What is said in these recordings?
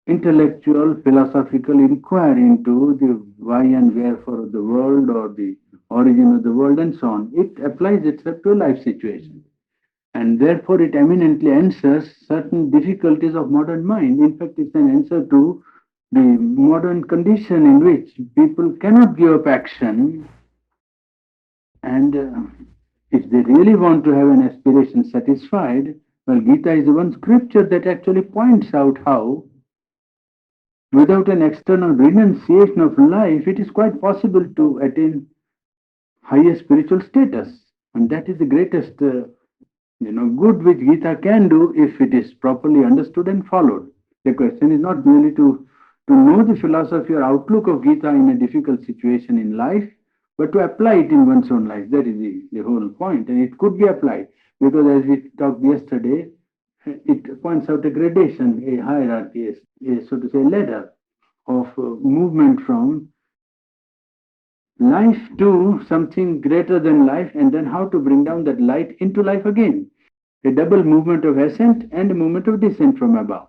intellectual, philosophical inquiry into the why and wherefore of the world or the origin of the world and so on. It applies itself to a life situation. And therefore, it eminently answers certain difficulties of modern mind. In fact, it's an answer to the modern condition in which people cannot give up action. And if they really want to have an aspiration satisfied, well, Gita is the one scripture that actually points out how, without an external renunciation of life, it is quite possible to attain higher spiritual status. And that is the greatest good which Gita can do if it is properly understood and followed. The question is not merely to know the philosophy or outlook of Gita in a difficult situation in life, but to apply it in one's own life. That is the whole point. And it could be applied because, as we talked yesterday, it points out a gradation, a hierarchy, so to say, ladder of movement from life to something greater than life, and then how to bring down that light into life again. A double movement of ascent and a movement of descent from above.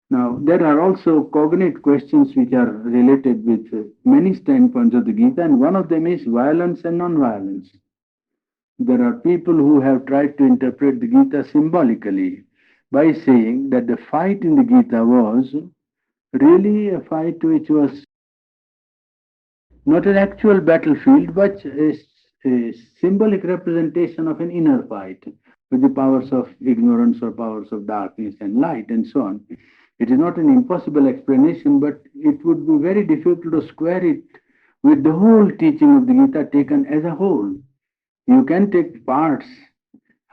Now, there are also cognate questions which are related with many standpoints of the Gita, and one of them is violence and non-violence. There are people who have tried to interpret the Gita symbolically by saying that the fight in the Gita was really a fight which was not an actual battlefield, but a symbolic representation of an inner fight with the powers of ignorance or powers of darkness and light and so on. It is not an impossible explanation, but it would be very difficult to square it with the whole teaching of the Gita taken as a whole. You can take parts,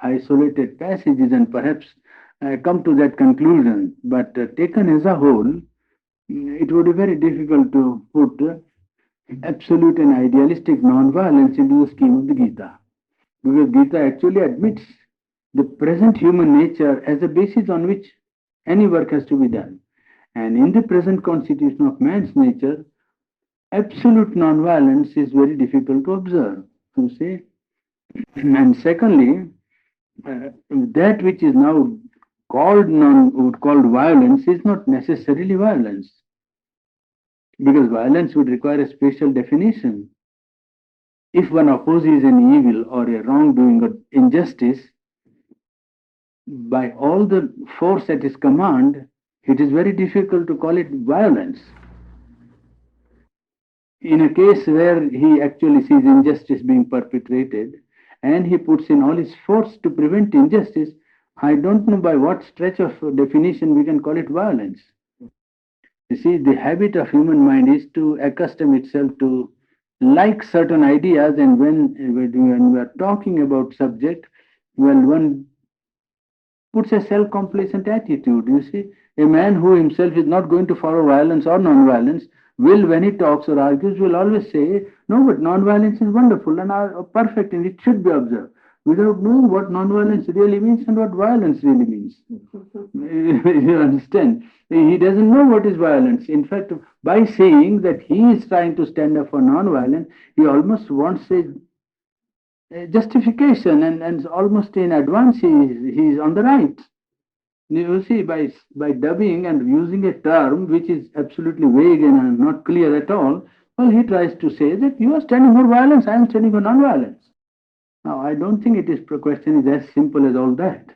isolated passages, and perhaps come to that conclusion, but taken as a whole, it would be very difficult to put absolute and idealistic non-violence into the scheme of the Gita. Because Gita actually admits the present human nature as a basis on which any work has to be done. And in the present constitution of man's nature, absolute non-violence is very difficult to observe, you see. And secondly, that which is now called violence is not necessarily violence, because violence would require a special definition. If one opposes an evil or a wrongdoing or injustice, by all the force at his command, it is very difficult to call it violence. In a case where he actually sees injustice being perpetrated and he puts in all his force to prevent injustice, I don't know by what stretch of definition we can call it violence. You see, the habit of human mind is to accustom itself to like certain ideas, and when we are talking about subject, well, one puts a self-complacent attitude. You see, a man who himself is not going to follow violence or non-violence will, when he talks or argues, will always say, no, but non-violence is wonderful and are perfect and it should be observed, without knowing what non-violence really means and what violence really means. You understand? He doesn't know what is violence. In fact, by saying that he is trying to stand up for non-violence, he almost wants a justification, and almost in advance he is on the right. You see, by dubbing and using a term which is absolutely vague and not clear at all, well, he tries to say that you are standing for violence, I am standing for non-violence. Now, I don't think the question is as simple as all that.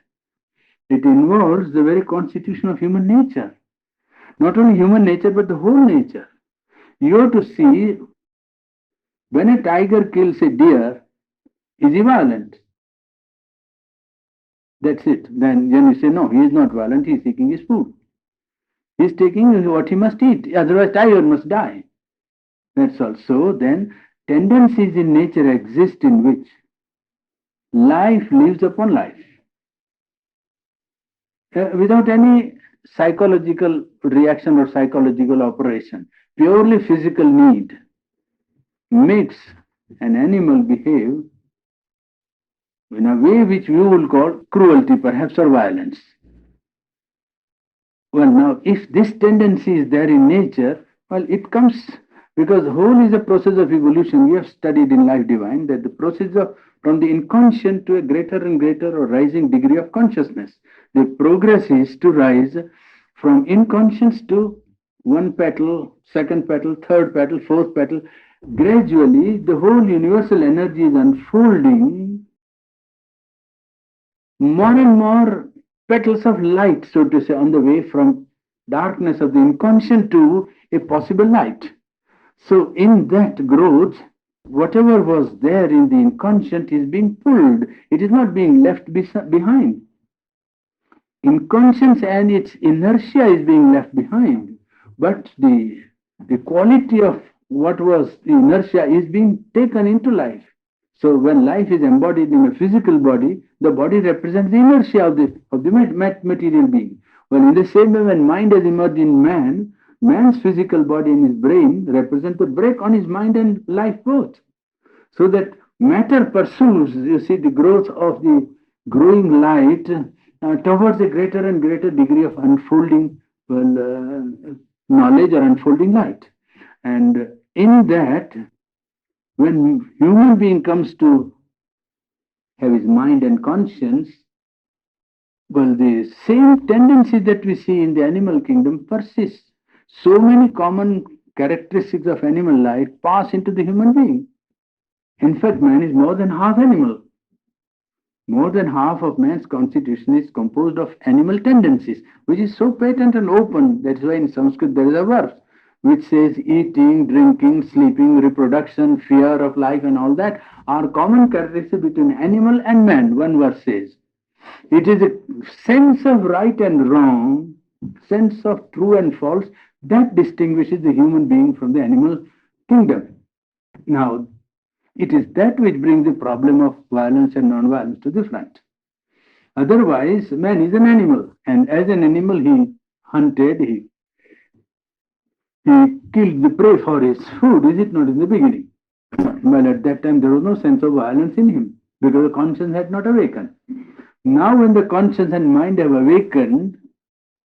It involves the very constitution of human nature. Not only human nature, but the whole nature. You have to see, when a tiger kills a deer, is he violent? That's it. Then you say, no, he is not violent, he is seeking his food. He is taking what he must eat, otherwise tiger must die. That's all. So then, tendencies in nature exist in which life lives upon life. Without any psychological reaction or psychological operation, purely physical need makes an animal behave in a way which we will call cruelty, perhaps, or violence. Well, now, if this tendency is there in nature, well, it comes because whole is a process of evolution. We have studied in Life Divine that the process of from the inconscient to a greater and greater or rising degree of consciousness. The progress is to rise from inconscious to one petal, second petal, third petal, fourth petal. Gradually, the whole universal energy is unfolding more and more petals of light, so to say, on the way from darkness of the inconscient to a possible light. So, in that growth, whatever was there in the inconscient is being pulled, it is not being left behind. Inconscience and its inertia is being left behind, but the quality of what was the inertia is being taken into life. So when life is embodied in a physical body, the body represents the inertia of the material being. Well, in the same way, when mind has emerged in man, man's physical body and his brain represent the break on his mind and life both. So that matter pursues, you see, the growth of the growing light towards a greater and greater degree of unfolding, knowledge or unfolding light. And in that, when human being comes to have his mind and conscience, well, the same tendency that we see in the animal kingdom persists. So many common characteristics of animal life pass into the human being. In fact, man is more than half animal. More than half of man's constitution is composed of animal tendencies, which is so patent and open. That's why in Sanskrit there is a verse which says eating, drinking, sleeping, reproduction, fear of life, and all that are common characteristics between animal and man. One verse says it is a sense of right and wrong, sense of true and false that distinguishes the human being from the animal kingdom. Now, it is that which brings the problem of violence and non-violence to the front. Otherwise, man is an animal, and as an animal, he hunted, he killed the prey for his food, is it not, in the beginning? Well, at that time, there was no sense of violence in him because the conscience had not awakened. Now, when the conscience and mind have awakened,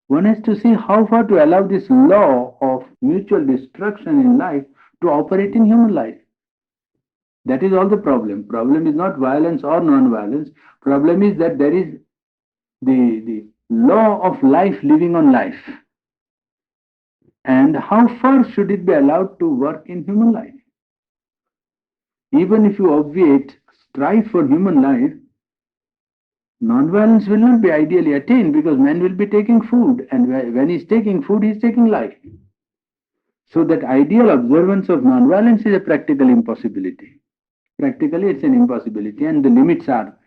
one has to see how far to allow this law of mutual destruction in life to operate in human life. That is all the problem. Problem is not violence or non-violence. Problem is that there is the law of life living on life. And how far should it be allowed to work in human life? Even if you obviate strife for human life, non-violence will not be ideally attained because man will be taking food. And when he's taking food, he's taking life. So that ideal observance of non-violence is a practical impossibility. Practically, it's an impossibility, and the limits are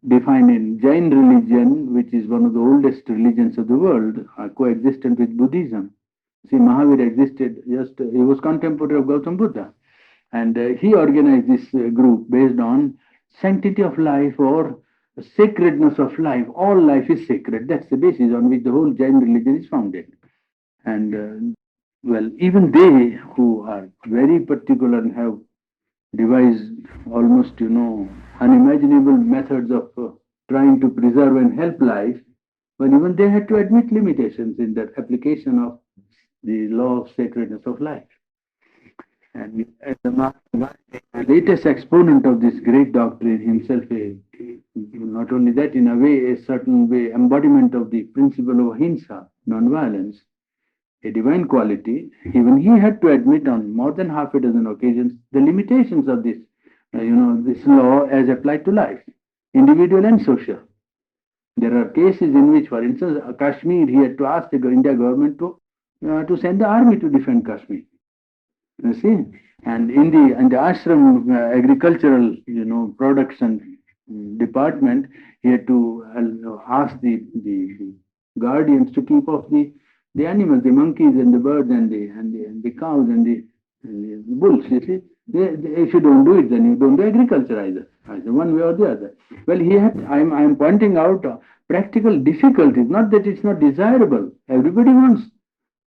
defined in Jain religion, which is one of the oldest religions of the world, coexistent with Buddhism. See, Mahavir existed he was contemporary of Gautam Buddha, and he organized this group based on sanctity of life or sacredness of life. All life is sacred. That's the basis on which the whole Jain religion is founded. And well, even they who are very particular and have devised almost, unimaginable methods of trying to preserve and help life, but even they had to admit limitations in their application of the law of sacredness of life. And as the latest exponent of this great doctrine, himself, not only that, in a way, a certain way, embodiment of the principle of ahimsa, non-violence, a divine quality, even he had to admit on more than half a dozen occasions the limitations of this, this law as applied to life, individual and social. There are cases in which, for instance, Kashmir, he had to ask the India government to send the army to defend Kashmir. You see, and in the ashram agricultural, production department, he had to ask the guardians to keep off the animals, the monkeys and the birds and the cows and the bulls. You see, if you don't do it, then you don't do agriculture either one way or the other. Well, I am pointing out practical difficulties. Not that it's not desirable. Everybody wants,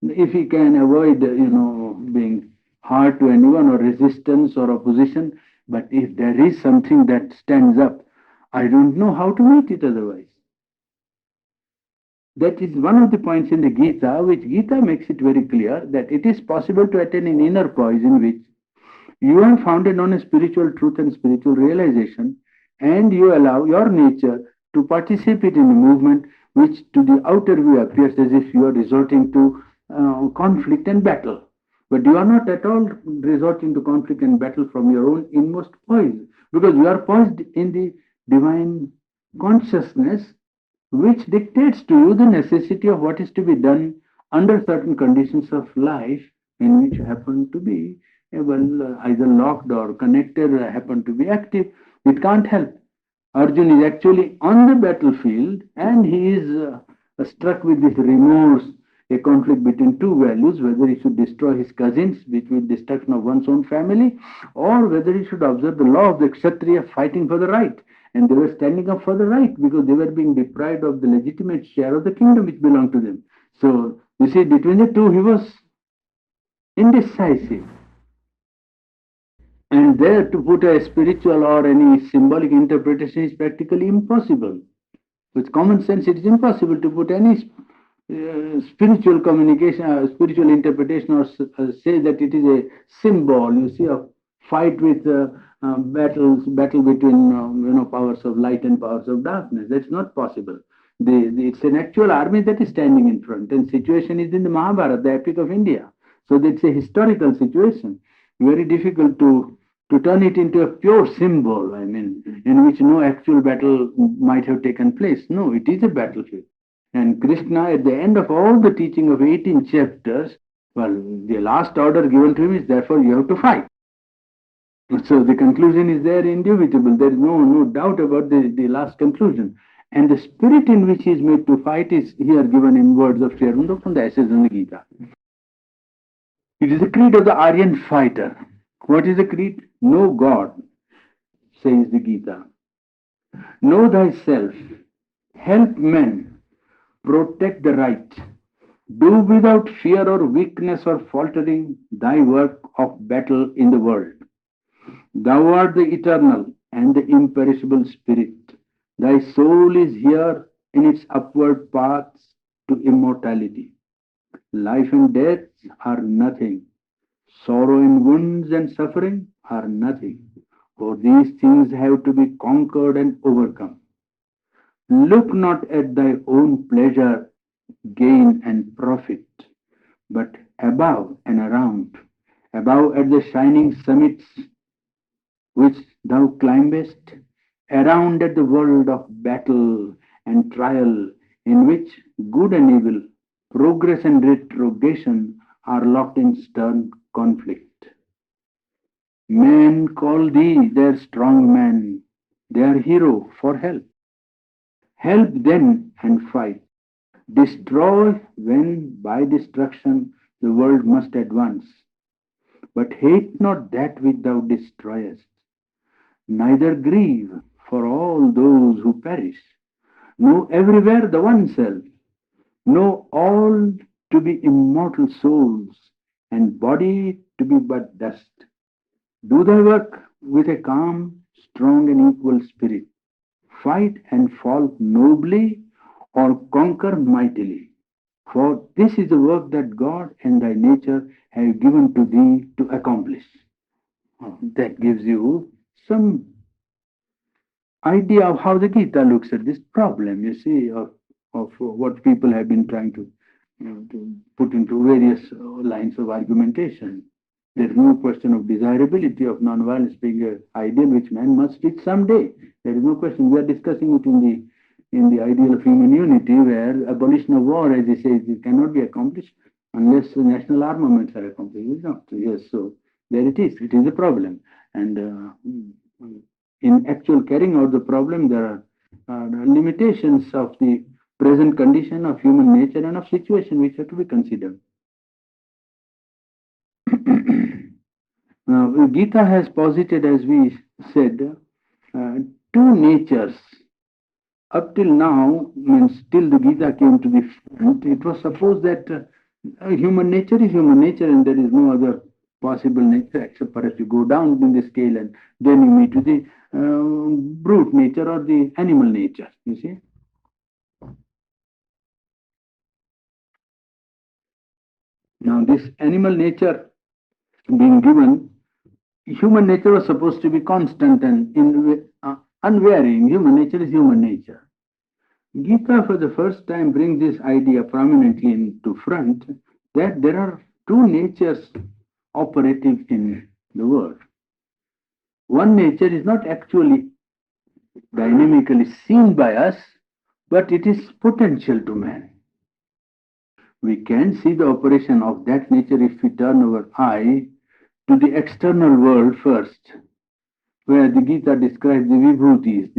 if he can avoid, being hard to anyone or resistance or opposition. But if there is something that stands up, I don't know how to meet it otherwise. That is one of the points in the Gita, which Gita makes it very clear that it is possible to attain an inner poise in which you are founded on a spiritual truth and spiritual realization, and you allow your nature to participate in a movement which to the outer view appears as if you are resorting to conflict and battle. But you are not at all resorting to conflict and battle from your own inmost poise, because you are poised in the divine consciousness which dictates to you the necessity of what is to be done under certain conditions of life in which you happen to be either locked or connected or happen to be active. It can't help. Arjun is actually on the battlefield and he is struck with this remorse, a conflict between two values, whether he should destroy his cousins, which will destruction of one's own family, or whether he should observe the law of the Kshatriya fighting for the right. And they were standing up for the right because they were being deprived of the legitimate share of the kingdom which belonged to them. So, you see, between the two, he was indecisive. And there to put a spiritual or any symbolic interpretation is practically impossible. With common sense, it is impossible to put any spiritual communication, spiritual interpretation, or say that it is a symbol. You see, a fight with battle between powers of light and powers of darkness. That's not possible. It's an actual army that is standing in front, and situation is in the Mahabharata, the epic of India. So that's a historical situation. Very difficult to turn it into a pure symbol. I mean, in which no actual battle might have taken place. No, it is a battlefield. And Krishna, at the end of all the teaching of 18 chapters, well, the last order given to him is therefore you have to fight. So the conclusion is there indubitable. There is no doubt about the last conclusion. And the spirit in which he is made to fight is here given in words of Sri Aurobindo from the Essays on the Gita. It is the creed of the Aryan fighter. What is the creed? Know God, says the Gita. Know thyself. Help men. Protect the right. Do without fear or weakness or faltering thy work of battle in the world. Thou art the eternal and the imperishable spirit. Thy soul is here in its upward paths to immortality. Life and death are nothing. Sorrow and wounds and suffering are nothing. For these things have to be conquered and overcome. Look not at thy own pleasure, gain, and profit, but above and around, above at the shining summits which thou climbest, around at the world of battle and trial, in which good and evil, progress and retrogression are locked in stern conflict. Men call thee their strong man, their hero for help. Help then and fight. Destroy when by destruction the world must advance. But hate not that which thou destroyest, neither grieve for all those who perish. Know everywhere the one self. Know all to be immortal souls, and body to be but dust. Do thy work with a calm, strong, and equal spirit. Fight and fall nobly or conquer mightily. For this is the work that God and thy nature have given to thee to accomplish. That gives you some idea of how the Gita looks at this problem, you see, of what people have been trying to put into various lines of argumentation. There is no question of desirability of nonviolence being an ideal which man must reach someday. There is no question. We are discussing it in the ideal of human unity, where abolition of war, as they say, it cannot be accomplished unless national armaments are accomplished. It's not. Yes, so there it is. It is a problem. And in actual carrying out the problem, there are limitations of the present condition of human nature and of situation which have to be considered. Now, Gita has posited, as we said, two natures. Up till now, means till the Gita came to the front, it was supposed that human nature is human nature and there is no other possible nature except perhaps you go down in the scale and then you meet to the brute nature or the animal nature, you see. Now, this animal nature being given, human nature was supposed to be constant and unvarying. Human nature is human nature. Gita for the first time brings this idea prominently into front that there are two natures operative in the world. One nature is not actually dynamically seen by us, but it is potential to man. We can see the operation of that nature if we turn our eye to the external world first, where the Gita describes the vibhutis,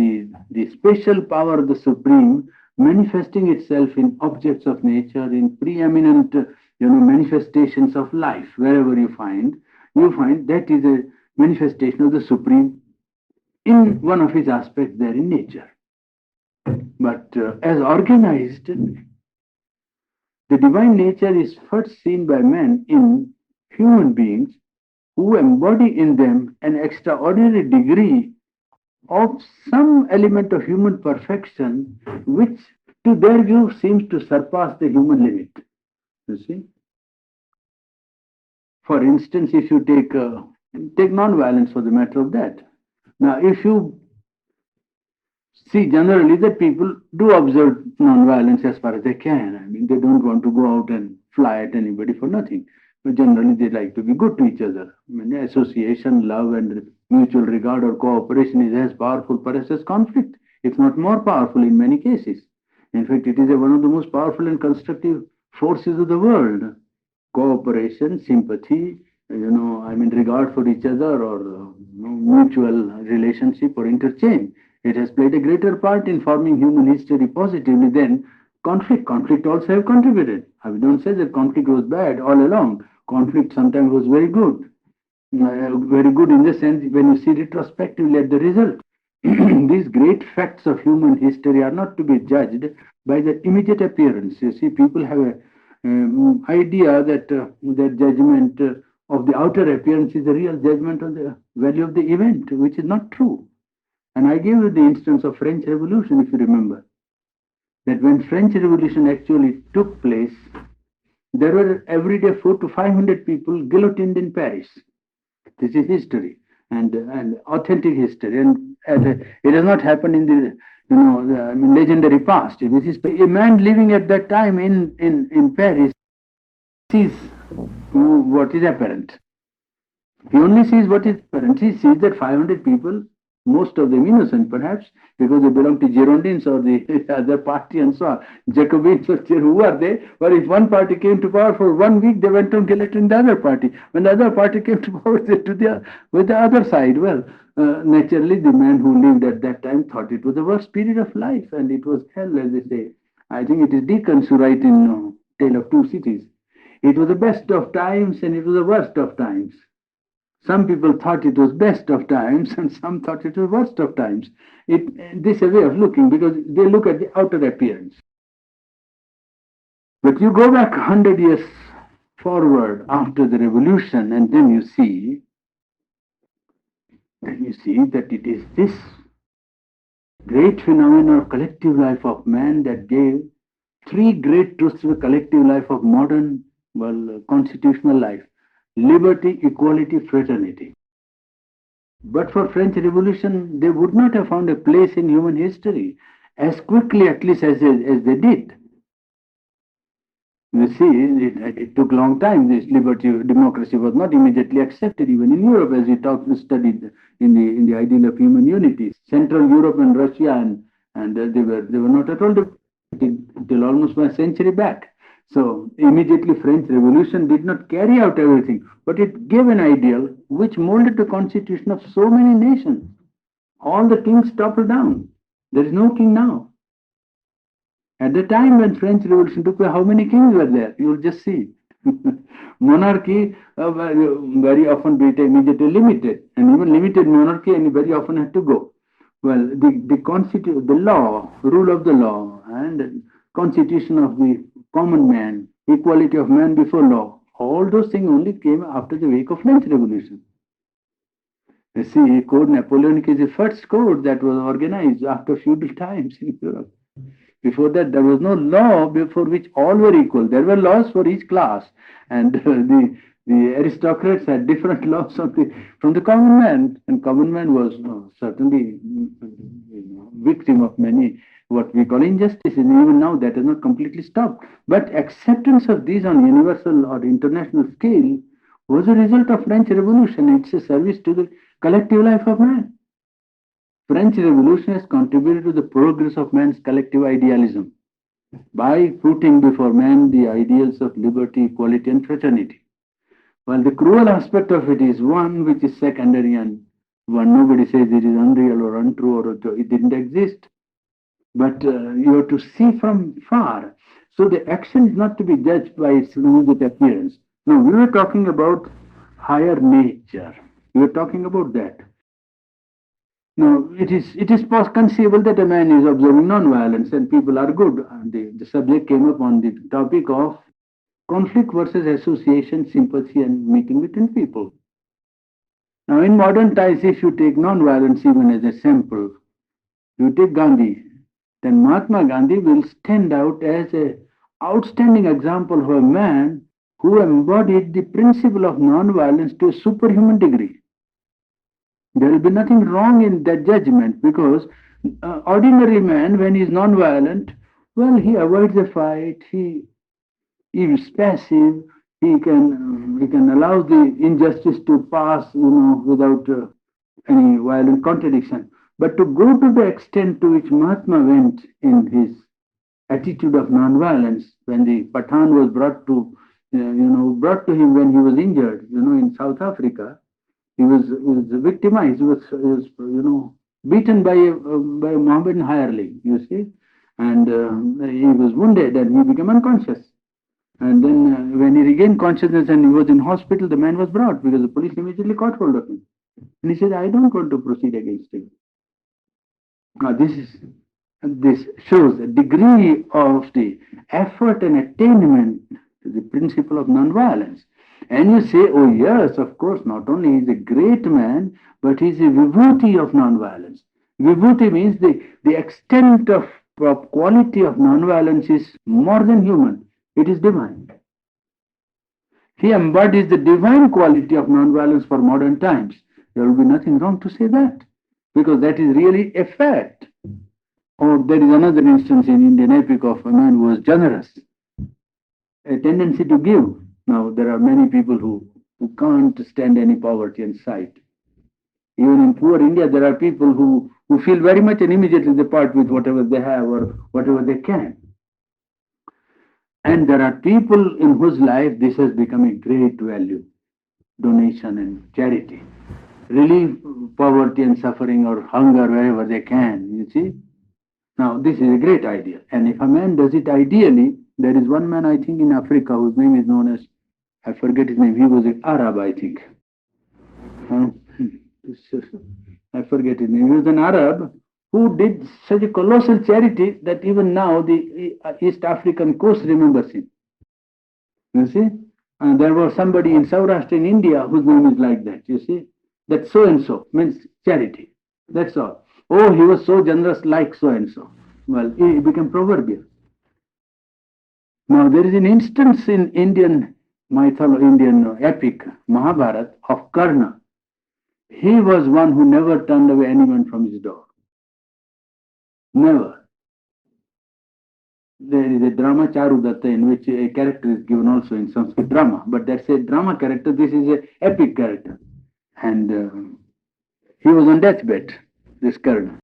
the special power of the Supreme manifesting itself in objects of nature, in preeminent manifestations of life. Wherever you find that is a manifestation of the Supreme in one of his aspects there in nature. But as organized, the divine nature is first seen by men in human beings who embody in them an extraordinary degree of some element of human perfection, which to their view seems to surpass the human limit. You see? For instance, if you take non-violence for the matter of that. Now, if you see generally that people do observe non-violence as far as they can. I mean, they don't want to go out and fly at anybody for nothing. But generally, they like to be good to each other. I mean, association, love, and mutual regard or cooperation is as powerful, perhaps, as conflict, if not more powerful in many cases. In fact, it is one of the most powerful and constructive forces of the world. Cooperation, sympathy, regard for each other or mutual relationship or interchange. It has played a greater part in forming human history positively than conflict. Conflict also have contributed. I don't say that conflict was bad all along. Conflict sometimes was very good. Very good in the sense when you see retrospectively at the result. These great facts of human history are not to be judged by their immediate appearance. You see, people have a idea that their judgment of the outer appearance is the real judgment of the value of the event, which is not true. And I gave you the instance of French Revolution, if you remember, that when French Revolution actually took place, there were every day 400 to 500 people guillotined in Paris. This is history and authentic history, and it has not happened in the legendary past. This is a man living at that time in Paris sees what is apparent. He only sees what is apparent. He sees that 500 people, most of them innocent perhaps, because they belong to Girondins or the other party and so on. Jacobins or who are they? Well, if one party came to power for 1 week, they went on electing the other party. When the other party came to power, they with the other side. Well, naturally, the man who lived at that time thought it was the worst period of life, and it was hell, as they say. I think it is Dickens who write in Tale of Two Cities. It was the best of times and it was the worst of times. Some people thought it was best of times and some thought it was worst of times. This is a way of looking because they look at the outer appearance. But you go back 100 years forward after the revolution and then you see that it is this great phenomenon of collective life of man that gave three great truths to the collective life of modern, constitutional life: liberty, equality, fraternity. But for French Revolution, they would not have found a place in human history as quickly, at least, as they did. You see, it took a long time. This liberty, democracy was not immediately accepted, even in Europe, as we studied in the ideal of human unity. Central Europe and Russia, and they were not at all till almost a century back. So immediately French Revolution did not carry out everything, but it gave an ideal which molded the constitution of so many nations. All the kings toppled down. There is no king now. At the time when French Revolution took place, how many kings were there? You will just see. Monarchy very often became immediately limited, and even limited monarchy and very often had to go. Well, the law, rule of the law, and constitution of the common man, equality of man before law, all those things only came after the wake of French Revolution. You see, Code Napoleonic is the first code that was organized after feudal times in Europe. Before that, there was no law before which all were equal. There were laws for each class, and the aristocrats had different laws from the common man, and common man was certainly victim of many what we call injustice. And even now, that has not completely stopped. But acceptance of these on universal or international scale was a result of French Revolution. It's a service to the collective life of man. French Revolution has contributed to the progress of man's collective idealism by putting before man the ideals of liberty, equality, and fraternity. Well, the cruel aspect of it is one which is secondary and one nobody says it is unreal or untrue or it didn't exist. But you have to see from far. So the action is not to be judged by its immediate appearance. Now, we were talking about higher nature. We were talking about that. Now, it is conceivable that a man is observing non-violence and people are good. The subject came up on the topic of conflict versus association, sympathy, and meeting between people. Now, in modern times, if you take non-violence even as a sample, you take Gandhi, then Mahatma Gandhi will stand out as an outstanding example of a man who embodied the principle of non-violence to a superhuman degree. There will be nothing wrong in that judgment because ordinary man, when he is non-violent, well, he avoids a fight, he is passive, he can allow the injustice to pass, without any violent contradiction. But to go to the extent to which Mahatma went in his attitude of non-violence, when the Pathan was brought to him when he was injured, in South Africa, he was victimized. He was beaten by a Mohammedan hireling. You see, and he was wounded and he became unconscious. And then when he regained consciousness and he was in hospital, the man was brought because the police immediately caught hold of him. And he said, "I don't want to proceed against him." Now this shows a degree of the effort and attainment to the principle of non-violence. And you say, oh yes, of course, not only is a great man, but he's a vibhuti of non-violence. Vibhuti means the extent of quality of non-violence is more than human. It is divine. He embodies the divine quality of non-violence for modern times. There will be nothing wrong to say that, because that is really a fact. Or there is another instance in Indian epic of a man who was generous, a tendency to give. Now, there are many people who can't stand any poverty in sight. Even in poor India, there are people who feel very much and immediately they part with whatever they have or whatever they can. And there are people in whose life this has become a great value, donation and charity. Relieve poverty and suffering or hunger wherever they can, you see. Now, this is a great idea. And if a man does it ideally, there is one man, I think, in Africa whose name is known as, I forget his name, he was an Arab, I think. I forget his name. He was an Arab who did such a colossal charity that even now the East African coast remembers him. You see? And there was somebody in Saurashtra in India whose name is like that, you see? That so and so means charity. That's all. Oh, he was so generous like so and so. Well, he became proverbial. Now, there is an instance in Indian mythology, Indian epic, Mahabharata, of Karna. He was one who never turned away anyone from his door. Never. There is a drama Charudatta in which a character is given also in Sanskrit drama, but that's a drama character, this is an epic character. And he was on deathbed, this Karna.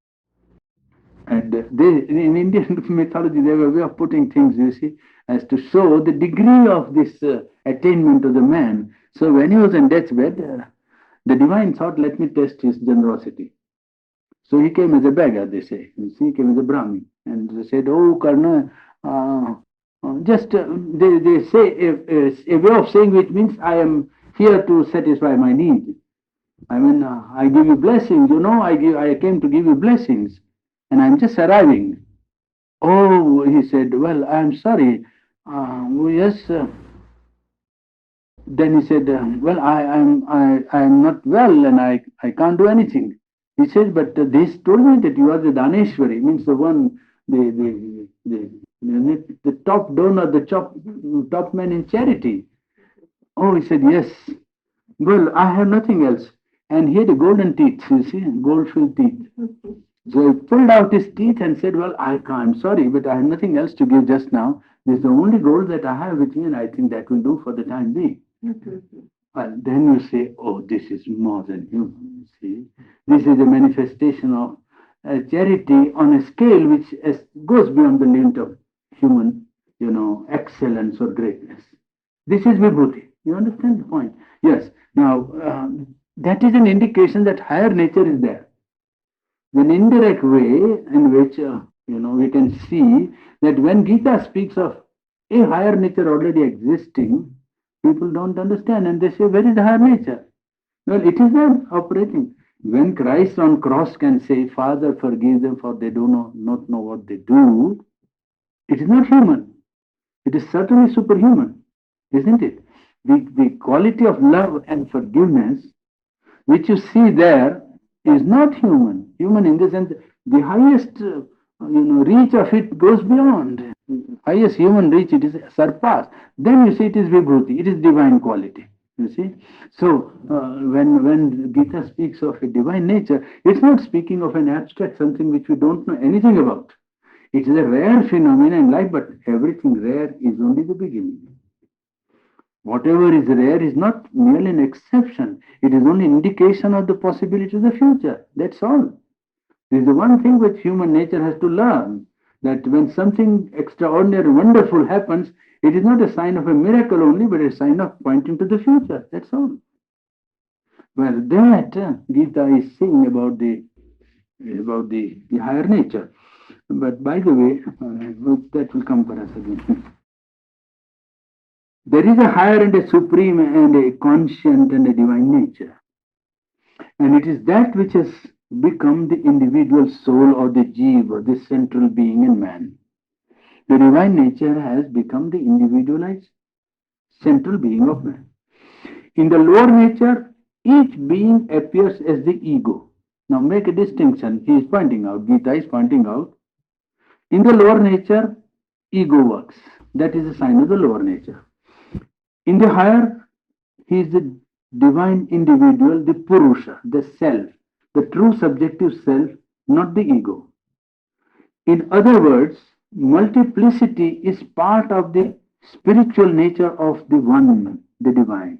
And in Indian mythology, they have a way of putting things, you see, as to show the degree of this attainment of the man. So when he was on deathbed, the divine thought, let me test his generosity. So he came as a beggar, they say. You see, he came as a Brahmin. And they said, oh, Karna, they say a way of saying which means I am here to satisfy my need. I mean, I give you blessings, I came to give you blessings. And I'm just arriving. Oh, he said, well, I'm sorry. Yes. Then he said, well, I'm not well and I can't do anything. He said, but they told me that you are the Daneshwari, means the one, the top donor, the top man in charity. Oh, he said, yes. Well, I have nothing else. And he had golden teeth, you see, gold-filled teeth. So he pulled out his teeth and said, well, I'm sorry, but I have nothing else to give just now. This is the only gold that I have with me, and I think that will do for the time being. Well, then you say, oh, this is more than human. You see, this is a manifestation of charity on a scale which goes beyond the limit of human, excellence or greatness. This is vibhuti. You understand the point? Yes. Now, that is an indication that higher nature is there. An indirect way in which we can see that when Gita speaks of a higher nature already existing, people don't understand and they say, where is the higher nature? Well, it is there operating. When Christ on cross can say, Father, forgive them for they do not know what they do, it is not human. It is certainly superhuman, isn't it? The quality of love and forgiveness which you see there is not human. Human in the sense, the highest reach of it goes beyond. Highest human reach, it is surpassed. Then you see it is vibhuti, it is divine quality. You see, so when Gita speaks of a divine nature, it's not speaking of an abstract something which we don't know anything about. It is a rare phenomenon in life, but everything rare is only the beginning. Whatever is rare is not merely an exception. It is only indication of the possibility of the future. That's all. This is the one thing which human nature has to learn. That when something extraordinary, wonderful happens, it is not a sign of a miracle only, but a sign of pointing to the future. That's all. Well, that Gita is saying about the higher nature. But by the way, that will come for us again. There is a higher and a supreme and a conscient and a divine nature. And it is that which has become the individual soul or the jiva, the central being in man. The divine nature has become the individualized central being of man. In the lower nature, each being appears as the ego. Now make a distinction. He is pointing out, Gita is pointing out. In the lower nature, ego works. That is a sign of the lower nature. In the higher, he is the divine individual, the Purusha, the self, the true subjective self, not the ego. In other words, multiplicity is part of the spiritual nature of the one, the divine.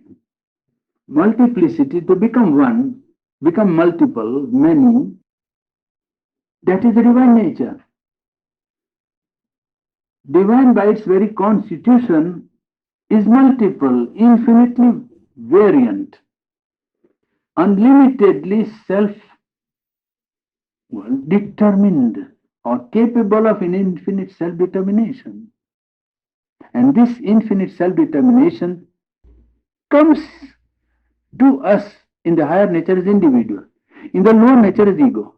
Multiplicity, to become one, become multiple, many, that is the divine nature. Divine by its very constitution is multiple, infinitely variant, unlimitedly self-determined or capable of an infinite self-determination. And this infinite self-determination comes to us in the higher nature as individual. In the lower nature is ego.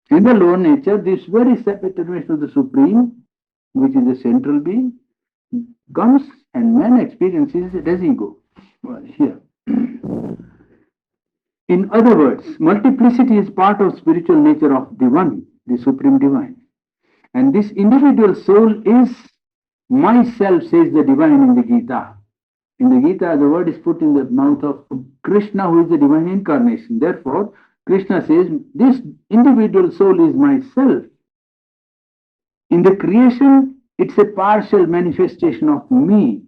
In the lower nature, this very self-determination of the Supreme, which is the central being, comes and man experiences it as ego. Well, here. In other words, multiplicity is part of spiritual nature of the one, the supreme divine. And this individual soul is myself, says the divine in the Gita. In the Gita, the word is put in the mouth of Krishna, who is the divine incarnation. Therefore, Krishna says, this individual soul is myself. In the creation, it's a partial manifestation of me.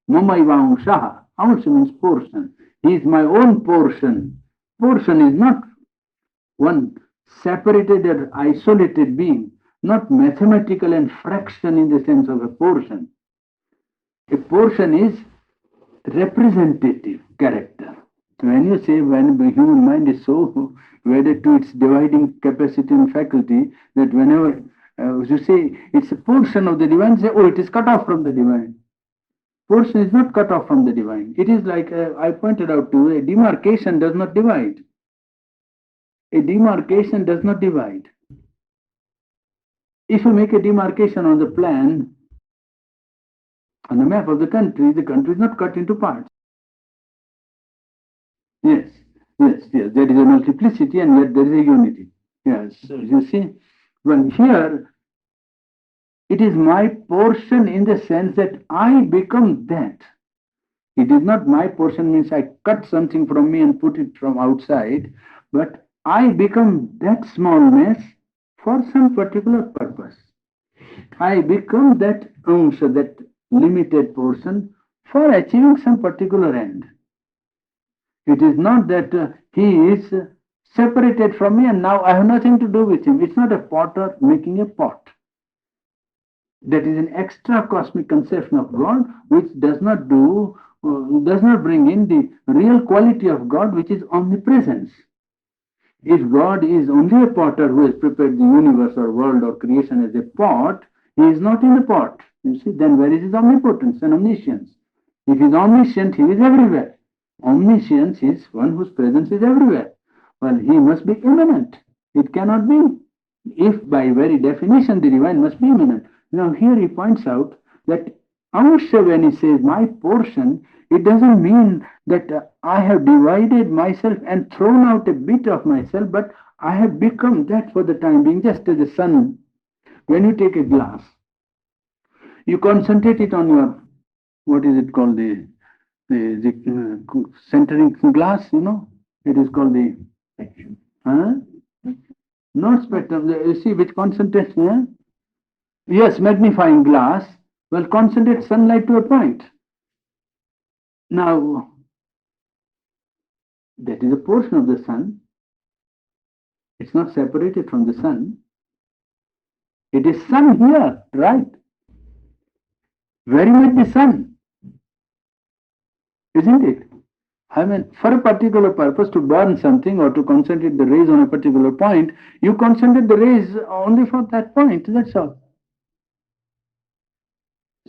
Mamaiva Anshaha. Ansha means portion. He is my own portion. Portion is not one separated or isolated being, not mathematical and fraction in the sense of a portion. A portion is representative character. When you say when the human mind is so wedded to its dividing capacity and faculty that whenever you say it's a portion of the divine, say, oh, it is cut off from the divine. Portion is not cut off from the divine. It is like I pointed out to you, a demarcation does not divide. A demarcation does not divide. If you make a demarcation on the plan, on the map of the country is not cut into parts. Yes. There is a multiplicity and yet there is a unity. Yes. So you see, well, here it is my portion in the sense that I become that. It is not my portion means I cut something from me and put it from outside, but I become that small mess for some particular purpose. I become that ansha, that limited portion for achieving some particular end. It is not that he is separated from me and now I have nothing to do with him. It's not a potter making a pot. That is an extra cosmic conception of God which does not bring in the real quality of God, which is omnipresence. If God is only a potter who has prepared the universe or world or creation as a pot, he is not in the pot. You see, then where is his omnipotence and omniscience? If he is omniscient, he is everywhere. Omniscience is one whose presence is everywhere. Well, he must be immanent. It cannot be. If by very definition the divine must be immanent. Now here he points out that Amsha, when he says my portion, it doesn't mean that I have divided myself and thrown out a bit of myself, but I have become that for the time being, just as the sun. When you take a glass, you concentrate it on your, what is it called, the centering glass, it is called the, huh? Not spectrum, you see which concentrates, huh? Yes, magnifying glass will concentrate sunlight to a point. Now, that is a portion of the sun. It's not separated from the sun. It is sun here, right? Very much the sun, isn't it? I mean, for a particular purpose, to burn something or to concentrate the rays on a particular point, you concentrate the rays only for that point, that's all.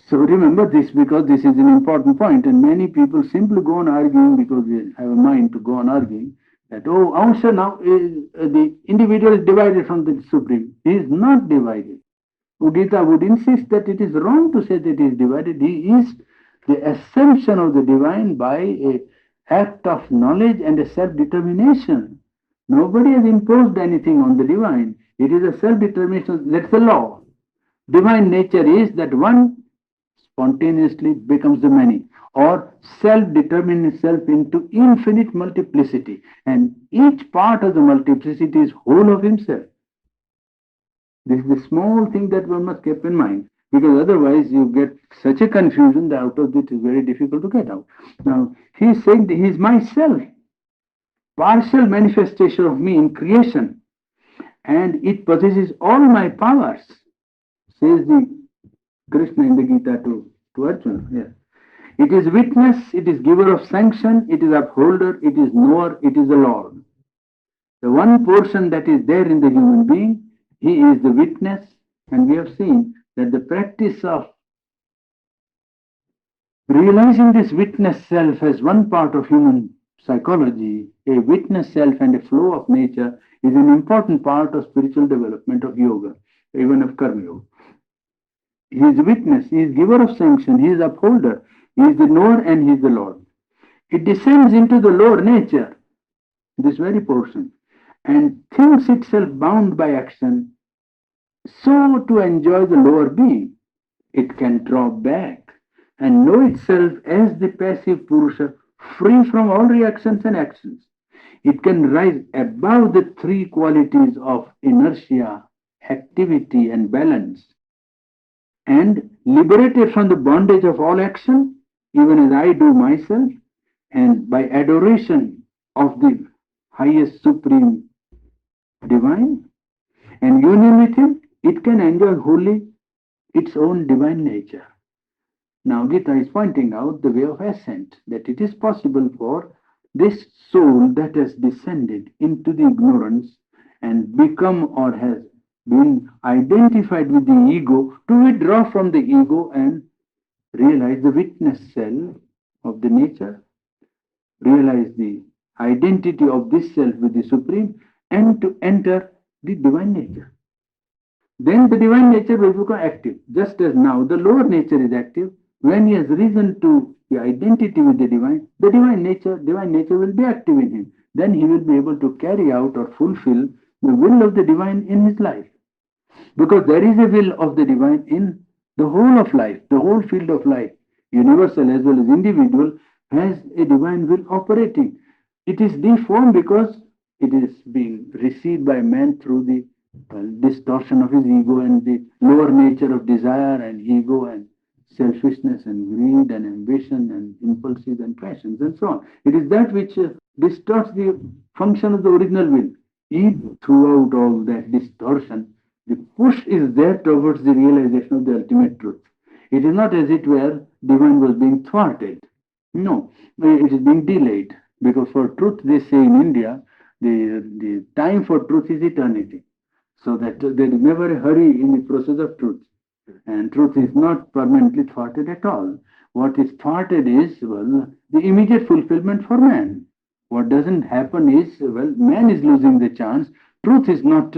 So remember this, because this is an important point, and many people simply go on arguing because they have a mind to go on arguing that, oh, Amsha now is the individual is divided from the Supreme. He is not divided. Udita would insist that it is wrong to say that he is divided. He is the assumption of the divine by a act of knowledge and a self-determination. Nobody has imposed anything on the divine. It is a self-determination. That's the law. Divine nature is that one spontaneously becomes the many, or self-determines itself into infinite multiplicity, and each part of the multiplicity is whole of himself. This is the small thing that one must keep in mind, because otherwise you get such a confusion that out of it is very difficult to get out. Now, he is saying that he is myself, partial manifestation of me in creation, and it possesses all my powers, says the Krishna in the Gita to Arjuna. Yeah. It is witness, it is giver of sanction, it is upholder, it is knower, it is the Lord. The one portion that is there in the human being, he is the witness, and we have seen that the practice of realizing this witness self as one part of human psychology, a witness self and a flow of nature, is an important part of spiritual development of yoga, even of karma yoga. He is witness, he is giver of sanction, he is upholder, he is the knower and he is the Lord. It descends into the lower nature, this very portion, and thinks itself bound by action, so to enjoy the lower being. It can draw back and know itself as the passive Purusha, free from all reactions and actions. It can rise above the three qualities of inertia, activity, and balance, and liberated from the bondage of all action, even as I do myself, and by adoration of the highest supreme divine and union with him, it can enjoy wholly its own divine nature. Now Gita is pointing out the way of ascent, that it is possible for this soul that has descended into the ignorance and become or has been identified with the ego to withdraw from the ego and realize the witness self of the nature, realize the identity of this self with the Supreme, and to enter the divine nature. Then the divine nature will become active, just as now the lower nature is active. When he has risen to the identity with the divine nature will be active in him. Then he will be able to carry out or fulfill the will of the divine in his life. Because there is a will of the divine in the whole of life, the whole field of life, universal as well as individual, has a divine will operating. It is deformed because it is being received by man through the distortion of his ego and the lower nature of desire and ego and selfishness and greed and ambition and impulses and passions and so on. It is that which distorts the function of the original will. Even throughout all that distortion, the push is there towards the realization of the ultimate truth. It is not as it were divine was being thwarted. No, it is being delayed. Because for truth, they say in India, the time for truth is eternity. So that there is never a hurry in the process of truth. And truth is not permanently thwarted at all. What is thwarted is, well, the immediate fulfillment for man. What doesn't happen is, well, man is losing the chance. Truth is not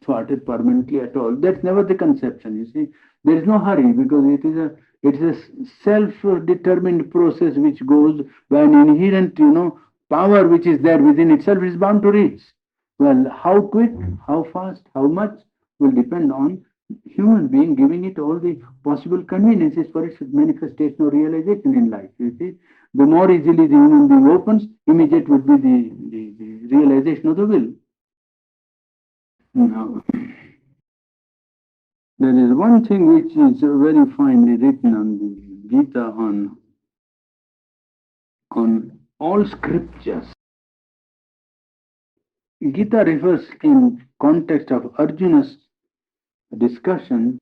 thwarted permanently at all. That's never the conception. You see, there is no hurry because it is a self-determined process which goes by an inherent, power which is there within itself is bound to reach. Well, how quick, how fast, how much will depend on human being giving it all the possible conveniences for its manifestation or realization in life. You see, the more easily the human being opens, immediate would be the realization of the will. Now, there is one thing which is very finely written on the Gita on all scriptures. Gita refers in context of Arjuna's discussion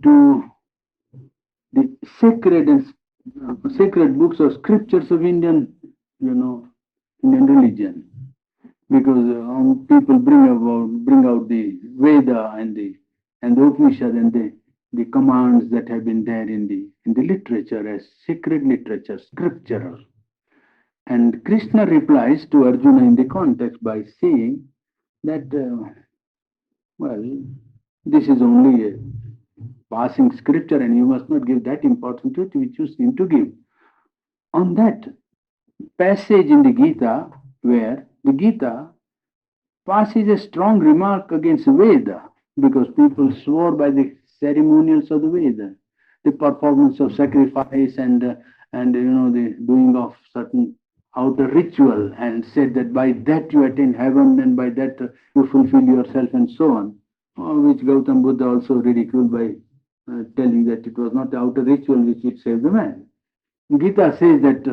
to the sacred books or scriptures of Indian religion, because people bring out the Veda and the Upanishad and the commands that have been there in the literature as sacred literature, scriptural. And Krishna replies to Arjuna in the context by saying that, well, this is only a passing scripture and you must not give that importance to it which you seem to give. On that passage in the Gita, where the Gita passes a strong remark against Veda, because people swore by the ceremonials of the Veda, the performance of sacrifice and the doing of certain outer ritual, and said that by that you attain heaven and by that you fulfill yourself and so on, which Gautam Buddha also ridiculed by telling that it was not the outer ritual which would save the man. Gita says that,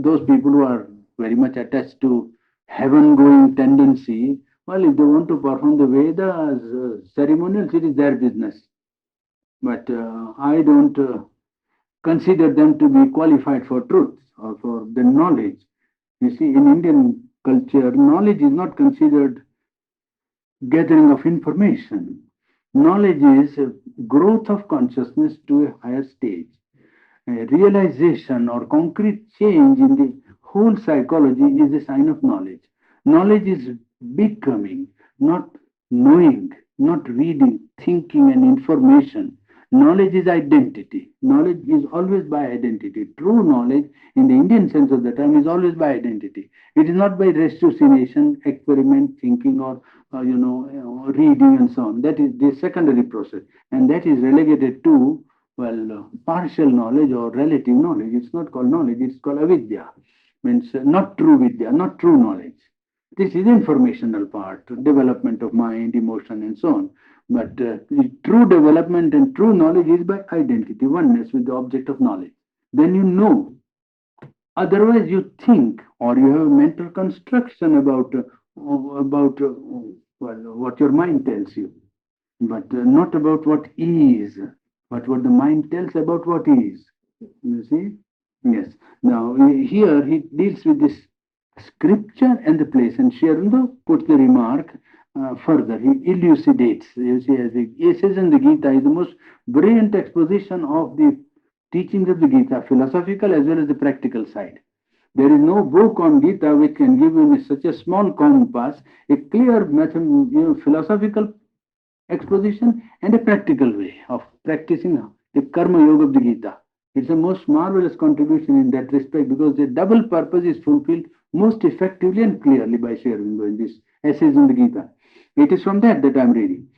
those people who are very much attached to heaven-going tendency, well, if they want to perform the Vedas ceremonials, it is their business. But I don't consider them to be qualified for truth or for the knowledge. You see, in Indian culture, knowledge is not considered gathering of information. Knowledge is growth of consciousness to a higher stage. Realization or concrete change in the whole psychology is a sign of knowledge. Knowledge is becoming, not knowing, not reading, thinking, and information. Knowledge is identity. Knowledge is always by identity. True knowledge, in the Indian sense of the term, is always by identity. It is not by ratiocination, experiment, thinking, or reading and so on. That is the secondary process, and that is relegated to partial knowledge or relative knowledge. It's not called knowledge, it's called avidya. Means not true vidya, not true knowledge. This is informational part, development of mind, emotion, and so on. But true development and true knowledge is by identity, oneness with the object of knowledge. Then you know. Otherwise, you think or you have a mental construction about what your mind tells you, but not about what is, but what the mind tells about what is. You see? Yes. Now, here he deals with this scripture and the place, and Sri Aurobindo puts the remark further. He elucidates. You see, as he says in the Gita, is the most brilliant exposition of the teachings of the Gita, philosophical as well as the practical side. There is no book on Gita which can give you in such a small compass a clear philosophical exposition and a practical way of practicing the karma yoga of the Gita. It's the most marvelous contribution in that respect, because the double purpose is fulfilled most effectively and clearly by Sri Aurobindo in this essays on the Gita. It is from that I'm reading.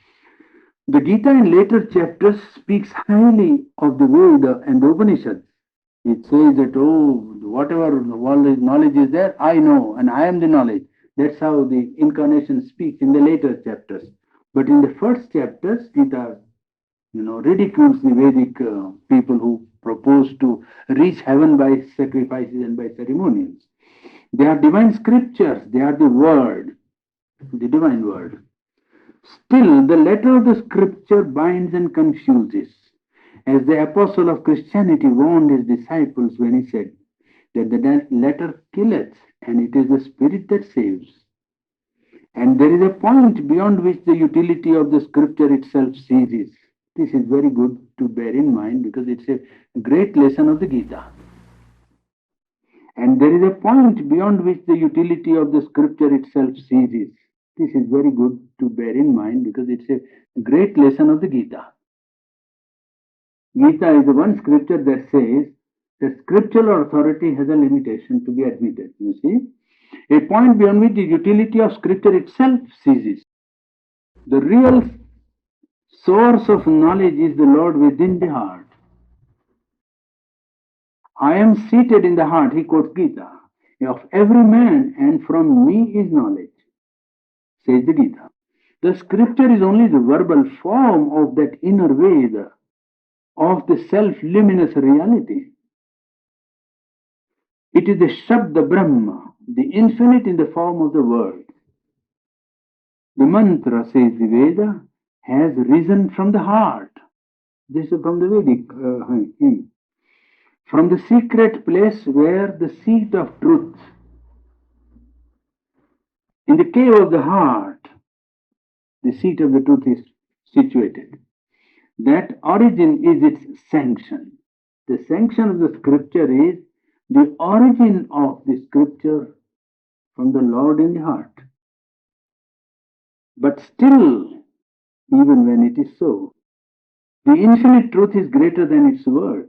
The Gita in later chapters speaks highly of the Veda and the Upanishads. It says that, oh, whatever knowledge is there, I know, and I am the knowledge. That's how the incarnation speaks in the later chapters. But in the first chapters, Gita, ridicules the Vedic people who propose to reach heaven by sacrifices and by ceremonials. They are divine scriptures. They are the word, the divine word. Still, the letter of the scripture binds and confuses, as the apostle of Christianity warned his disciples when he said that the letter killeth, and it is the spirit that saves. And there is a point beyond which the utility of the scripture itself ceases. This is very good to bear in mind because it's a great lesson of the Gita. And there is a point beyond which the utility of the scripture itself ceases. This is very good to bear in mind because it's a great lesson of the Gita. Gita is the one scripture that says that scriptural authority has a limitation to be admitted. You see, a point beyond which the utility of scripture itself ceases. The real source of knowledge is the Lord within the heart. I am seated in the heart, he quotes Gita, of every man, and from me is knowledge, says the Gita. The scripture is only the verbal form of that inner Veda, of the self-luminous reality. It is the Shabda Brahma, the infinite in the form of the word. The mantra, says the Veda, has risen from the heart. This is from the Vedic hymn. From the secret place where the seat of truth, in the cave of the heart, the seat of the truth is situated. That origin is its sanction. The sanction of the scripture is the origin of the scripture from the Lord in the heart. But still, even when it is so, the infinite truth is greater than its word.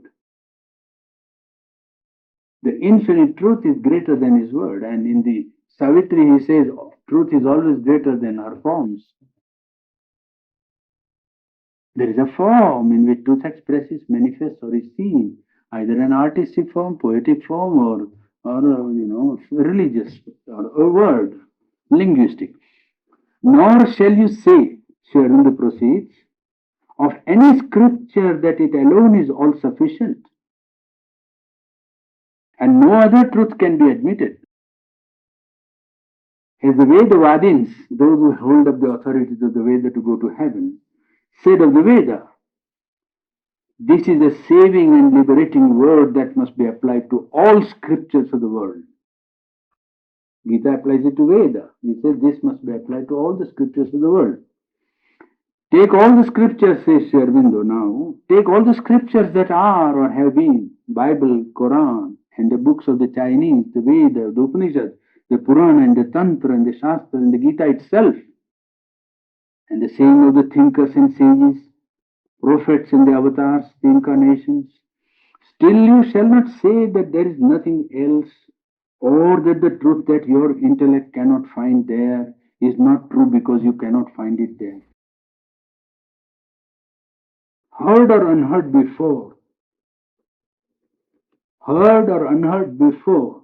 The infinite truth is greater than his word. And in the Savitri, he says, truth is always greater than her forms. There is a form in which truth expresses, manifests, or is seen, either an artistic form, poetic form, or religious, or a word, linguistic. Nor shall you say, Sharonda proceeds, of any scripture that it alone is all sufficient, and no other truth can be admitted. As the Vedavadins, those who hold up the authorities of the Veda to go to heaven, said of the Veda, this is a saving and liberating word that must be applied to all scriptures of the world. Gita applies it to Veda. He says this must be applied to all the scriptures of the world. Take all the scriptures, says Sri Aurobindo now, take all the scriptures that are or have been, Bible, Quran, and the books of the Chinese, the Veda, the Upanishads, the Purana and the Tantra and the Shastra and the Gita itself, and the saying of the thinkers and sages, prophets and the avatars, the incarnations, still you shall not say that there is nothing else, or that the truth that your intellect cannot find there is not true because you cannot find it there. Heard or unheard before, heard or unheard before,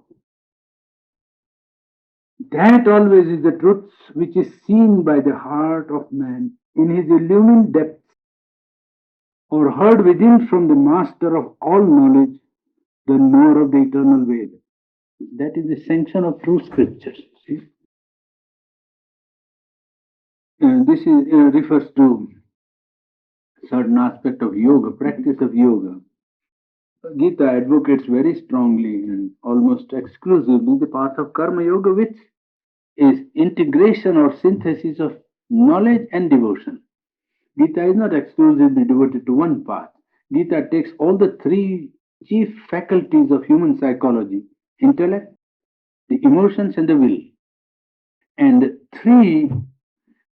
that always is the truth which is seen by the heart of man in his illumined depths, or heard within from the master of all knowledge, the knower of the eternal Veda. That is the sanction of true scriptures. See? This refers to certain aspect of yoga, practice of yoga. Gita advocates very strongly and almost exclusively the path of karma yoga, which is integration or synthesis of knowledge and devotion. Gita is not exclusively devoted to one path. Gita takes all the three chief faculties of human psychology: intellect, the emotions, and the will. And three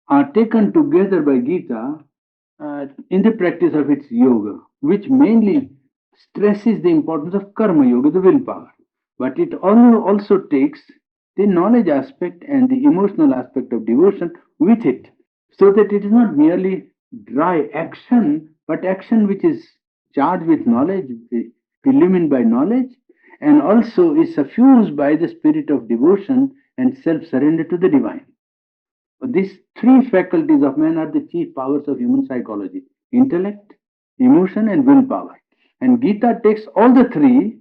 are taken together by Gita in the practice of its yoga, which mainly stresses the importance of karma yoga, the willpower. But it also takes the knowledge aspect and the emotional aspect of devotion with it, so that it is not merely dry action, but action which is charged with knowledge, illumined by knowledge, and also is suffused by the spirit of devotion and self surrender to the divine. These three faculties of man are the chief powers of human psychology: intellect, emotion, and willpower. And Gita takes all the three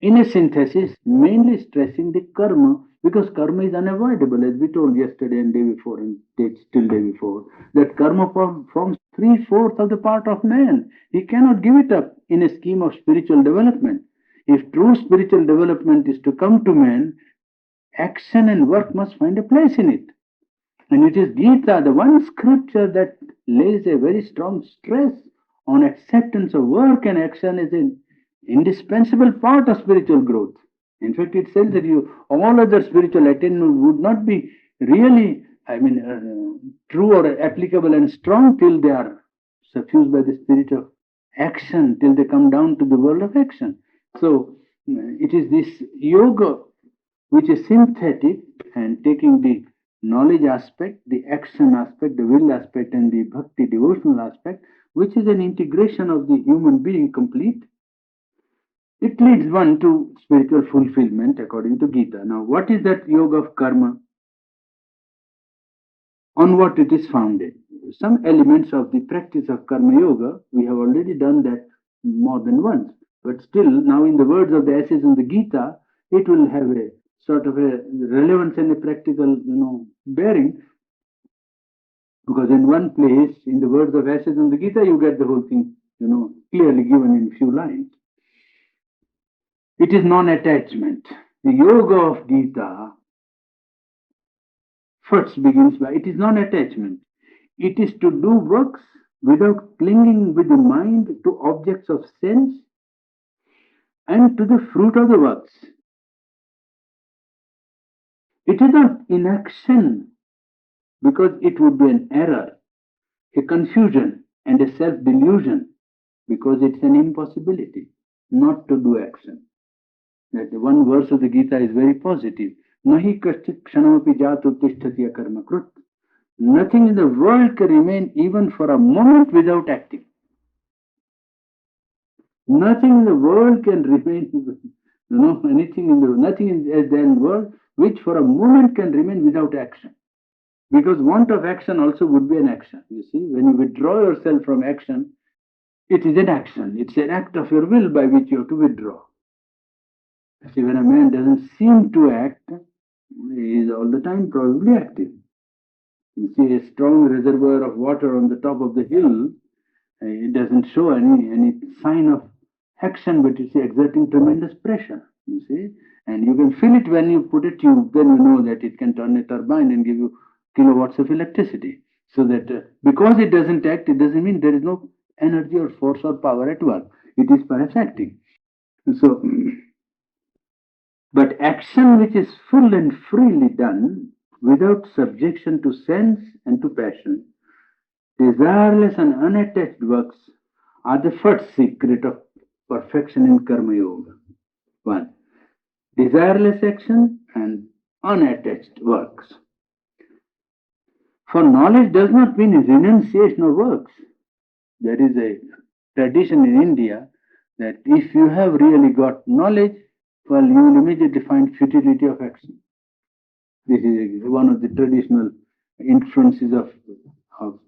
in a synthesis, mainly stressing the karma, because karma is unavoidable, as we told yesterday and day before and still day before, that karma forms three-fourths of the part of man. He cannot give it up in a scheme of spiritual development. If true spiritual development is to come to man, action and work must find a place in it. And it is Gita, the one scripture that lays a very strong stress on acceptance of work and action as an indispensable part of spiritual growth. In fact, it says that all other spiritual attainment would not be really, true or applicable and strong till they are suffused by the spirit of action, till they come down to the world of action. So, it is this yoga which is synthetic and taking the knowledge aspect, the action aspect, the will aspect, and the bhakti devotional aspect, which is an integration of the human being complete. It leads one to spiritual fulfillment according to Gita. Now, what is that yoga of karma? On what it is founded? Some elements of the practice of karma yoga, we have already done that more than once. But still, now in the words of the essays in the Gita, it will have a sort of a relevance and a practical, bearing. Because in one place, in the words of essays in the Gita, you get the whole thing, clearly given in few lines. It is non-attachment. The yoga of Gita first begins by it is non-attachment. It is to do works without clinging with the mind to objects of sense and to the fruit of the works. It is not inaction, because it would be an error, a confusion, and a self-delusion, because it's an impossibility not to do action. That the one verse of the Gita is very positive. Nahi kaschit kshanamapi jato tishtati akarma krut. Nothing in the world can remain even for a moment without acting. Nothing in the world can remain, nothing in the world which for a moment can remain without action. Because want of action also would be an action. You see, when you withdraw yourself from action, it is an action. It's an act of your will by which you have to withdraw. See, when a man doesn't seem to act, he is all the time probably active. You see a strong reservoir of water on the top of the hill, it doesn't show any sign of action, but you see exerting tremendous pressure, you see. And you can feel it when you put a tube, then you know that it can turn a turbine and give you kilowatts of electricity. So that because it doesn't act, it doesn't mean there is no energy or force or power at work. It is perhaps acting. So, but action which is full and freely done, without subjection to sense and to passion, desireless and unattached works are the first secret of perfection in Karma Yoga. One, desireless action and unattached works. For knowledge does not mean renunciation of works. There is a tradition in India that if you have really got knowledge, well, you will immediately find futility of action. This is one of the traditional influences of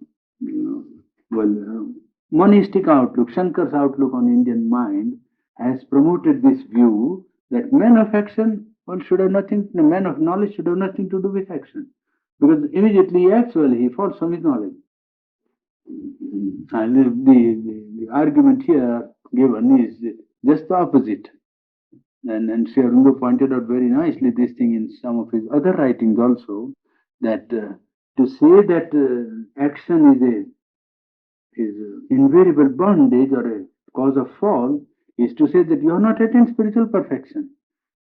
monistic outlook. Shankar's outlook on Indian mind has promoted this view that men of action, the man of knowledge should have nothing to do with action. Because immediately he acts well, he falls from his knowledge. And the argument here given is just the opposite. And Sri Aurobindo pointed out very nicely this thing in some of his other writings also, that to say that action is invariable bondage or a cause of fall is to say that you have not attained spiritual perfection.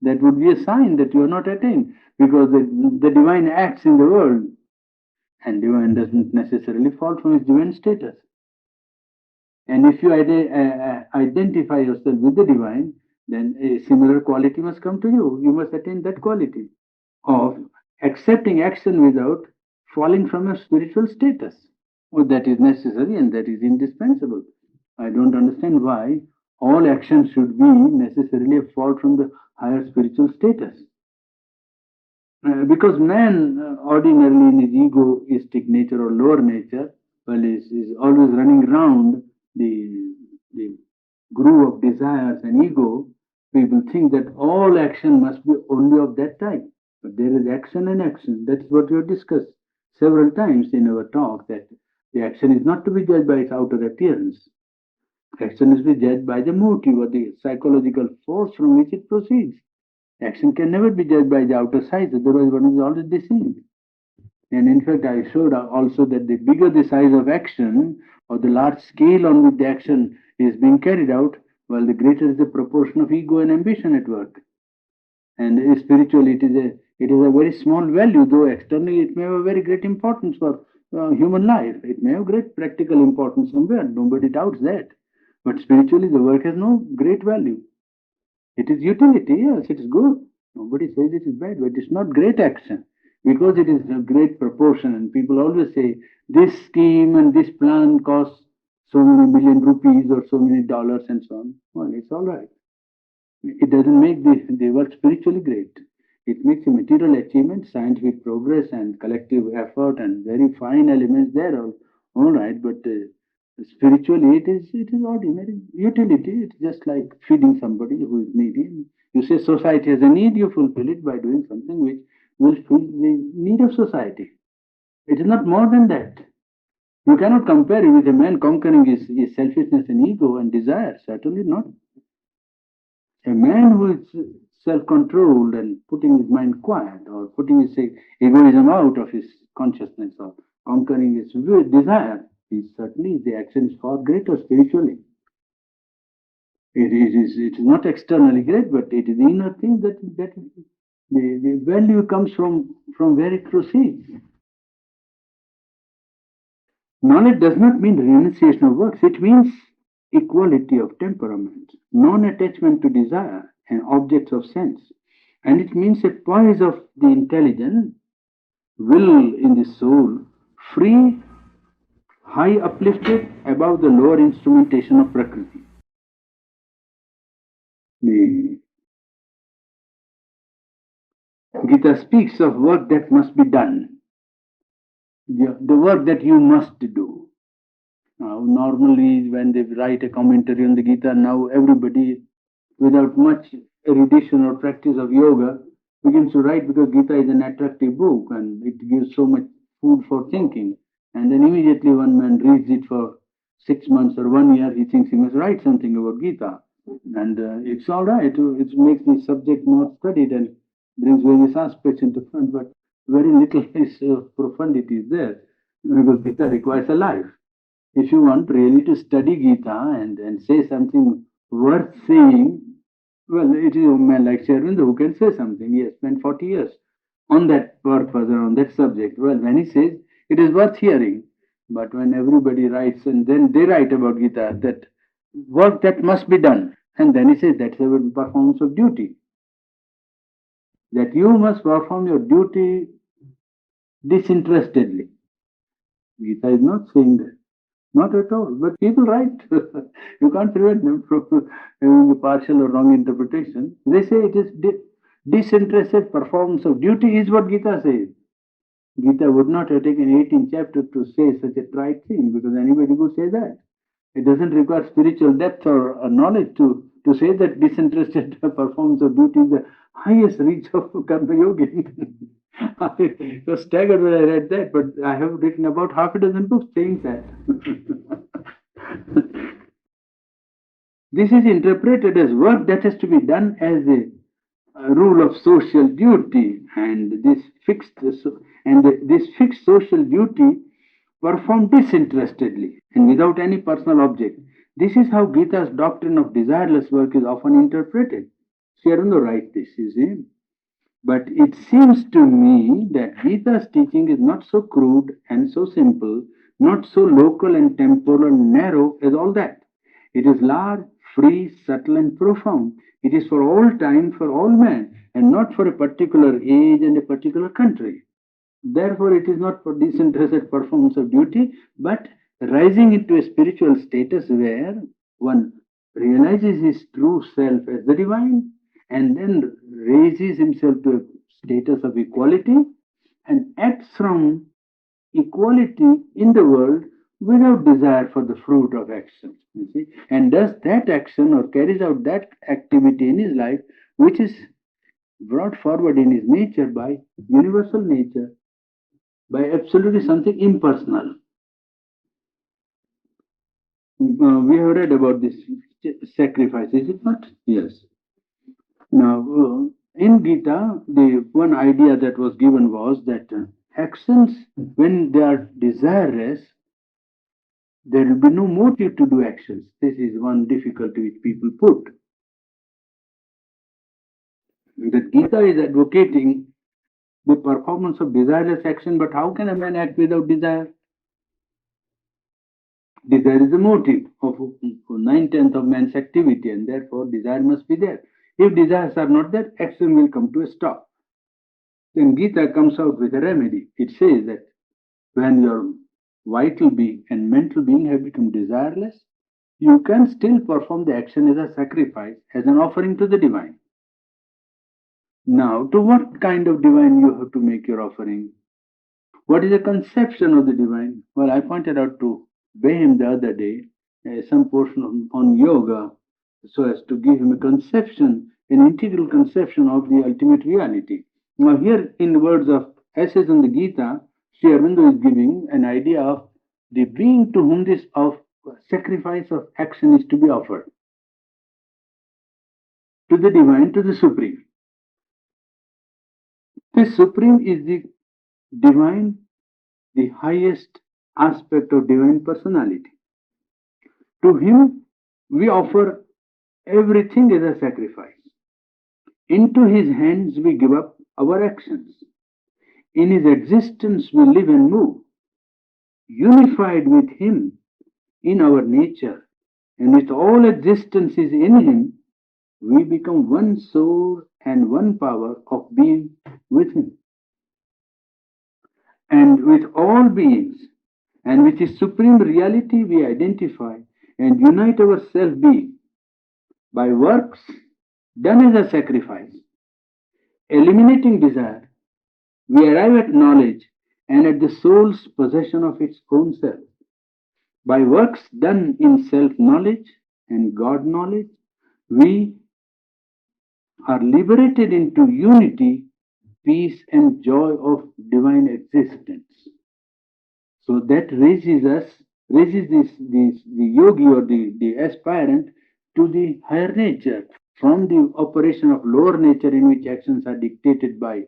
That would be a sign that you are not attained, because the divine acts in the world, and divine doesn't necessarily fall from its divine status. And if you identify yourself with the divine, then a similar quality must come to you. You must attain that quality of accepting action without falling from a spiritual status. Well, that is necessary and that is indispensable. I don't understand why all action should be necessarily a fall from the higher spiritual status. Because man ordinarily in his egoistic nature or lower nature, well, is always running around the groove of desires and ego. People think that all action must be only of that type. But there is action and action. That's what we have discussed several times in our talk, that the action is not to be judged by its outer appearance. Action is to be judged by the motive or the psychological force from which it proceeds. Action can never be judged by the outer size, otherwise one is always deceived. And in fact, I showed also that the bigger the size of action or the large scale on which the action is being carried out, well, the greater is the proportion of ego and ambition at work. And spiritually, it is a very small value, though externally it may have a very great importance for human life. It may have great practical importance somewhere. Nobody doubts that. But spiritually, the work has no great value. It is utility, yes, it is good. Nobody says it is bad, but it's not great action because it is a great proportion. And people always say this scheme and this plan costs so many million rupees or so many dollars and so on. Well, it's all right. It doesn't make the work spiritually great. It makes a material achievement, scientific progress, and collective effort, and very fine elements there. All right, but spiritually, it is ordinary utility. It's just like feeding somebody who is needy. You say society has a need, you fulfill it by doing something which will fill the need of society. It is not more than that. You cannot compare it with a man conquering his selfishness and ego and desire. Certainly not. A man who is self-controlled and putting his mind quiet or putting his egoism out of his consciousness or conquering his desire, is certainly the action is far greater spiritually. It is not externally great, but it is the inner thing that the value comes from where it proceeds. Knowledge does not mean renunciation of works. It means equality of temperament, non-attachment to desire and objects of sense. And it means a poise of the intelligence, will in the soul, free, high uplifted above the lower instrumentation of Prakriti. The Gita speaks of work that must be done, the work that you must do. Now, normally, when they write a commentary on the Gita, now everybody, without much erudition or practice of yoga, begins to write because Gita is an attractive book and it gives so much food for thinking. And then immediately one man reads it for 6 months or 1 year, he thinks he must write something about Gita. And it's all right, it makes the subject more studied and brings various aspects into front, but very little is profundity is there because Gita requires a life. If you want really to study Gita and say something worth saying, well, it is a man like Sherwinder who can say something. He has spent 40 years on that purpose or on that subject. Well, when he says it is worth hearing, but when everybody writes and then they write about Gita, that work that must be done, and then he says that's a performance of duty. That you must perform your duty disinterestedly. Gita is not saying that. Not at all. But people write. You can't prevent them from having a partial or wrong interpretation. They say it is disinterested performance of duty is what Gita says. Gita would not have taken 18 chapters to say such a trite thing because anybody could say that. It doesn't require spiritual depth or knowledge to say that disinterested performance of duty is the highest reach of Karma Yogi. I was staggered when I read that, but I have written about half a dozen books saying that. This is interpreted as work that has to be done as a rule of social duty, and this fixed social duty performed disinterestedly and without any personal object. This is how Gita's doctrine of desireless work is often interpreted. Sri Aurobindo writes this, you see. But it seems to me that Gita's teaching is not so crude and so simple, not so local and temporal and narrow as all that. It is large, free, subtle, and profound. It is for all time, for all men, and not for a particular age and a particular country. Therefore, it is not for disinterested performance of duty, but rising into a spiritual status where one realizes his true self as the divine, and then raises himself to a status of equality and acts from equality in the world without desire for the fruit of action. You see, and does that action or carries out that activity in his life, which is brought forward in his nature by universal nature, by absolutely something impersonal. We have read about this sacrifice, is it not? Yes. Now, in Gita, the one idea that was given was that actions, when they are desireless, there will be no motive to do actions. This is one difficulty which people put. The Gita is advocating the performance of desireless action, but how can a man act without desire? Desire is the motive of 9/10 of man's activity, and therefore desire must be there. If desires are not there, action will come to a stop. Then Gita comes out with a remedy. It says that when your vital being and mental being have become desireless, you can still perform the action as a sacrifice, as an offering to the divine. Now, to what kind of divine you have to make your offering? What is the conception of the divine? Well, I pointed out to Behim the other day some portion on yoga so as to give him a conception, an integral conception of the ultimate reality. Now, here in the words of essays on the Gita, Sri Aurobindo is giving an idea of the being to whom this of sacrifice of action is to be offered, to the divine, to the supreme. This supreme is the divine, the highest aspect of divine personality. To him, we offer everything as a sacrifice. Into his hands, we give up our actions. In his existence, we live and move, unified with him in our nature, and with all existences in him, we become one soul and one power of being with him. And with all beings, and with his supreme reality, we identify and unite our self being by works done as a sacrifice. Eliminating desire, we arrive at knowledge and at the soul's possession of its own self. By works done in self knowledge and God knowledge, we are liberated into unity, peace, and joy of divine existence. So that raises the yogi or the aspirant to the higher nature from the operation of lower nature in which actions are dictated by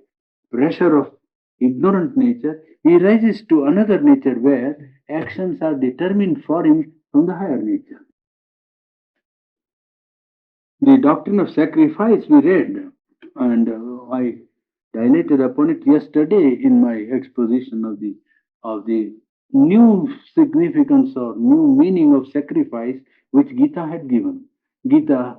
pressure of ignorant nature. He rises to another nature where actions are determined for him from the higher nature. The doctrine of sacrifice we read, and I dilated upon it yesterday in my exposition of the new significance or new meaning of sacrifice which Gita had given. Gita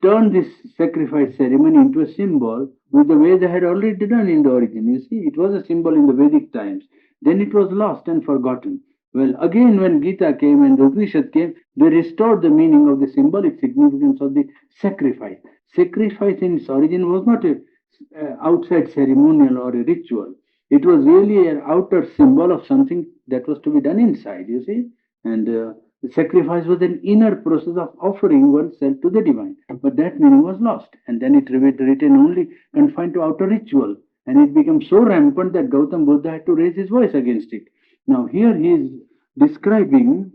turned this sacrifice ceremony into a symbol with the way they had already done in the origin. You see, it was a symbol in the Vedic times. Then it was lost and forgotten. Well, again, when Gita came and the Upanishad came, they restored the meaning of the symbolic significance of the sacrifice. Sacrifice in its origin was not a outside ceremonial or a ritual. It was really an outer symbol of something that was to be done inside, you see. And the sacrifice was an inner process of offering oneself to the divine. But that meaning was lost. And then it retained only confined to outer ritual. And it became so rampant that Gautam Buddha had to raise his voice against it. Now, here he is describing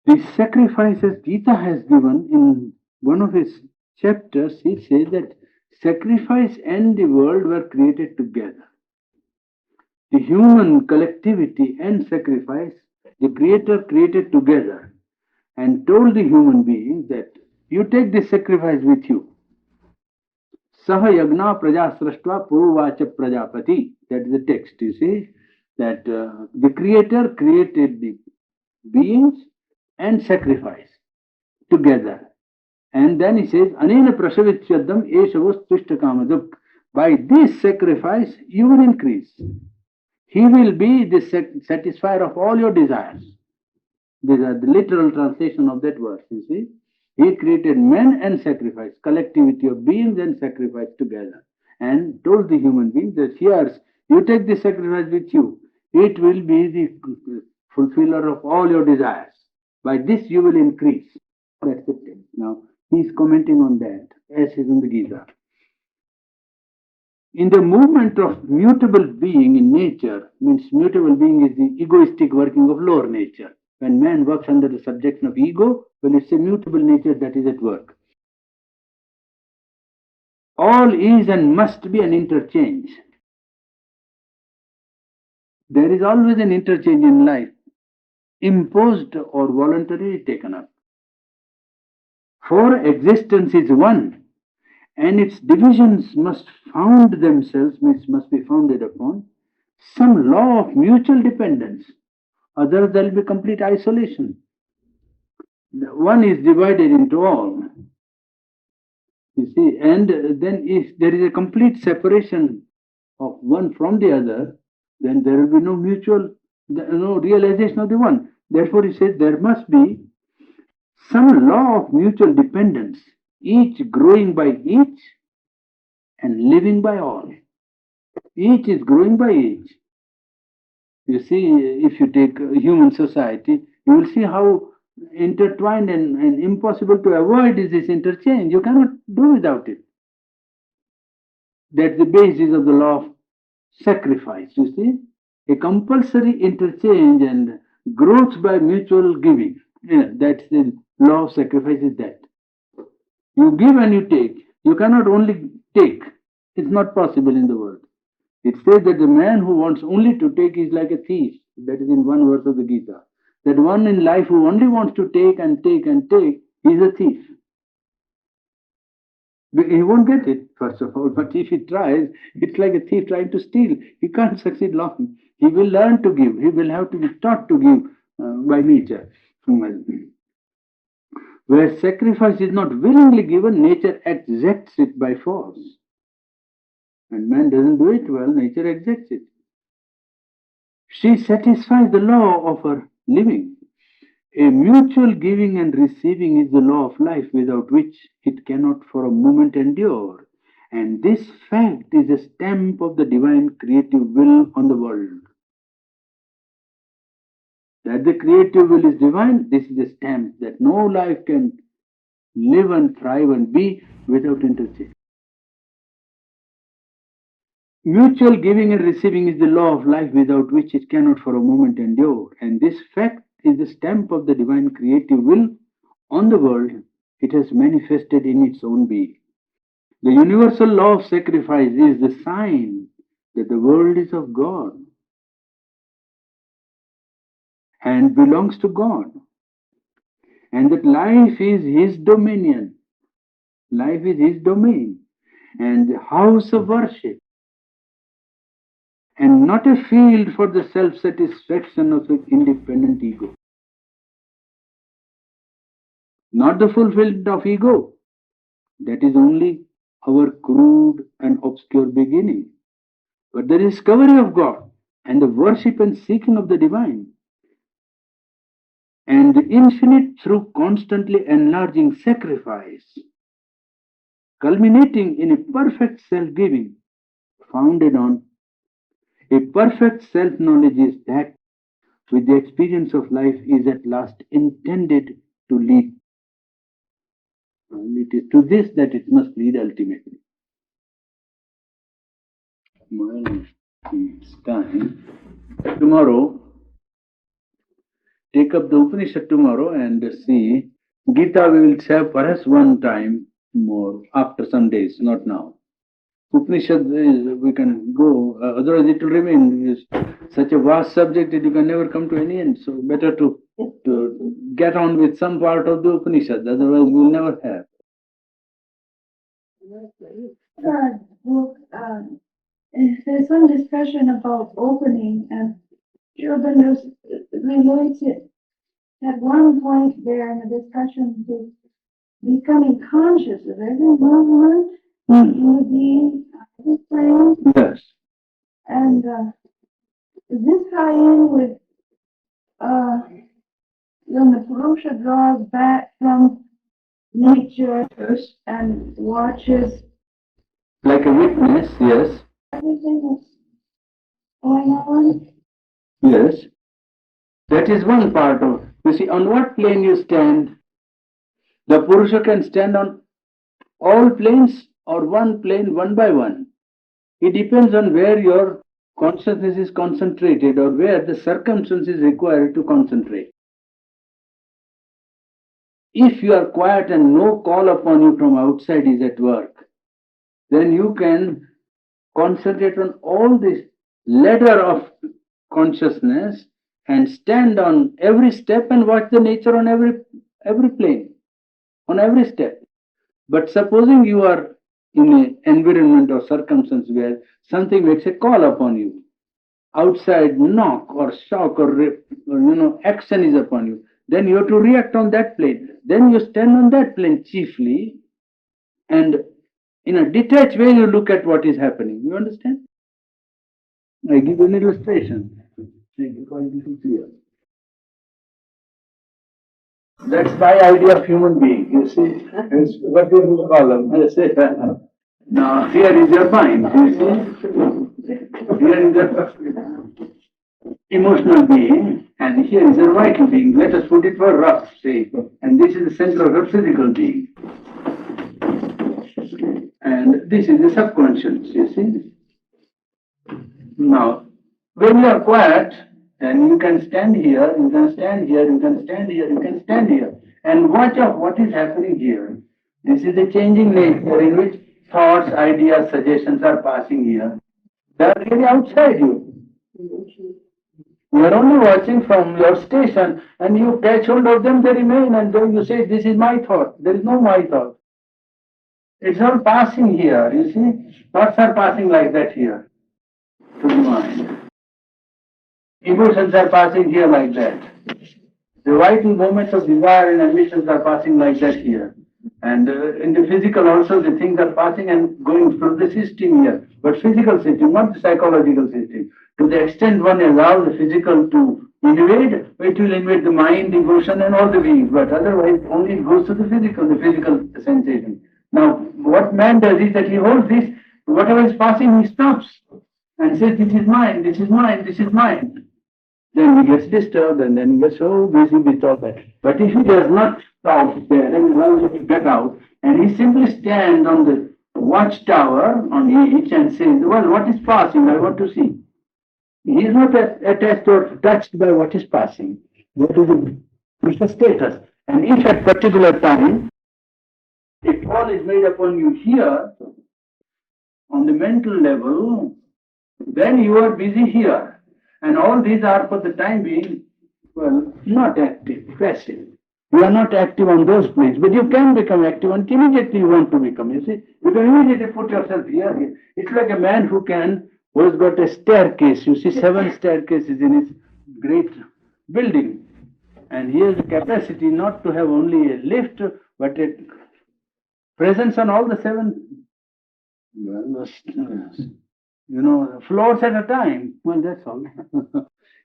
the sacrifices Gita has given in one of his chapters. He says that sacrifice and the world were created together. The human collectivity and sacrifice, the Creator created together and told the human beings that you take this sacrifice with you. Saha yagna praja srashtva puruvacha prajapati. That is the text, you see, that the Creator created the beings and sacrifice together. And then he says, Anena prasavichyadam eshavos tushtakamadak. By this sacrifice, you will increase. He will be the satisfier of all your desires. These are the literal translation of that verse, you see. He created man and sacrifice, collectivity of beings and sacrifice together, and told the human beings that here, you take the sacrifice with you. It will be the fulfiller of all your desires. By this you will increase. That's it. Now, he's commenting on that, as is in the Gita. In the movement of mutable being in nature, means mutable being is the egoistic working of lower nature. When man works under the subjection of ego, well, it's a mutable nature that is at work. All is and must be an interchange. There is always an interchange in life, imposed or voluntarily taken up. For existence is one, and its divisions must found themselves, means must be founded upon some law of mutual dependence. Otherwise, there will be complete isolation. One is divided into all. You see, and then if there is a complete separation of one from the other, then there will be no mutual, no realization of the one. Therefore, he says there must be some law of mutual dependence, each growing by each and living by all. Each is growing by each. You see, if you take human society, you will see how intertwined and impossible to avoid is this interchange. You cannot do without it. That's the basis of the law of sacrifice, you see. A compulsory interchange and growth by mutual giving. Yeah, that's the law of sacrifice is that. You give and you take. You cannot only take. It's not possible in the world. It says that the man who wants only to take is like a thief. That is in one verse of the Gita. That one in life who only wants to take and take and take is a thief. He won't get it, first of all, but if he tries, it's like a thief trying to steal. He can't succeed long. He will learn to give. He will have to be taught to give by nature. Where sacrifice is not willingly given, nature exacts it by force. And man doesn't do it well, nature exacts it. She satisfies the law of her living. A mutual giving and receiving is the law of life without which it cannot for a moment endure. And this fact is a stamp of the divine creative will on the world. That the creative will is divine, this is a stamp that no life can live and thrive and be without interchange. Mutual giving and receiving is the law of life without which it cannot for a moment endure. And this fact is the stamp of the divine creative will on the world. It has manifested in its own being. The universal law of sacrifice is the sign that the world is of God and belongs to God, and that life is His dominion. Life is His domain and the house of worship, and not a field for the self-satisfaction of an independent ego. Not the fulfillment of ego. That is only our crude and obscure beginning. But the discovery of God and the worship and seeking of the divine and the infinite through constantly enlarging sacrifice, culminating in a perfect self-giving founded on a perfect self-knowledge is that which the experience of life is at last intended to lead. And it is to this that it must lead ultimately. Well, it's time. Tomorrow, take up the Upanishad tomorrow and see. Gita we will have perhaps one time more after some days, not now. Upanishad is, we can go, otherwise it will remain is such a vast subject that you can never come to any end. So better to get on with some part of the Upanishad, otherwise we will never have. Book, there's some discussion about opening, and Urban relates it at one point there in the discussion to becoming conscious of every movement in the being, the brain, Yes. and does this tie in with when the Purusha draws back from nature Yes. and watches Like a witness, yes. everything that's going on. Yes. That is one part of. You see, on what plane you stand, the Purusha can stand on all planes or one plane one by one. It depends on where your consciousness is concentrated or where the circumstance is required to concentrate. If you are quiet and no call upon you from outside is at work, then you can concentrate on all this ladder of consciousness and stand on every step and watch the nature on every plane, on every step. But supposing you are in an environment or circumstance where something makes a call upon you, outside knock or shock or action is upon you, then you have to react on that plane. Then you stand on that plane chiefly, and in a detached way you look at what is happening. You understand? I give you an illustration. Because it is clear. That's my idea of human being. You see, it's what do you call them? You see, now here is your mind. You see, here is the emotional being, and here is a vital being. Let us put it for rough sake. And this is the center of the physical being. And this is the subconscious, you see. Now, when you are quiet, then you can stand here, you can stand here, you can stand here, you can stand here, and watch out what is happening here. This is the changing nature in which thoughts, ideas, suggestions are passing here. They are really outside you. You are only watching from your station and you catch hold of them, they remain, and then you say, this is my thought. There is no my thought. It's all passing here, you see. Thoughts are passing like that here to the mind. Emotions are passing here like that. The vital moments of desire and ambitions are passing like that here. And in the physical also, the things are passing and going through the system here. But physical system, not the psychological system. To the extent one allows the physical to invade, it will invade the mind, emotion, and all the beings. But otherwise, only it goes to the physical sensation. Now, what man does is that he holds this, whatever is passing, he stops and says, this is mine, this is mine, this is mine. Then he gets disturbed and then he gets so busy with all that. But if he does not stop there and allows it to get out, and he simply stands on the watchtower on each and says, well, what is passing? I want to see. He is not attached or touched by what is passing. What is the status? And if at particular time, a call is made upon you here, on the mental level, then you are busy here. And all these are for the time being, well, not active, passive. You are not active on those planes, but you can become active and immediately you want to become. You see, you can immediately put yourself here. It's like a man who has got a staircase. You see, 7 staircases in his great building. And he has the capacity not to have only a lift, but a presence on all the 7 well, floors at a time. Well, that's all.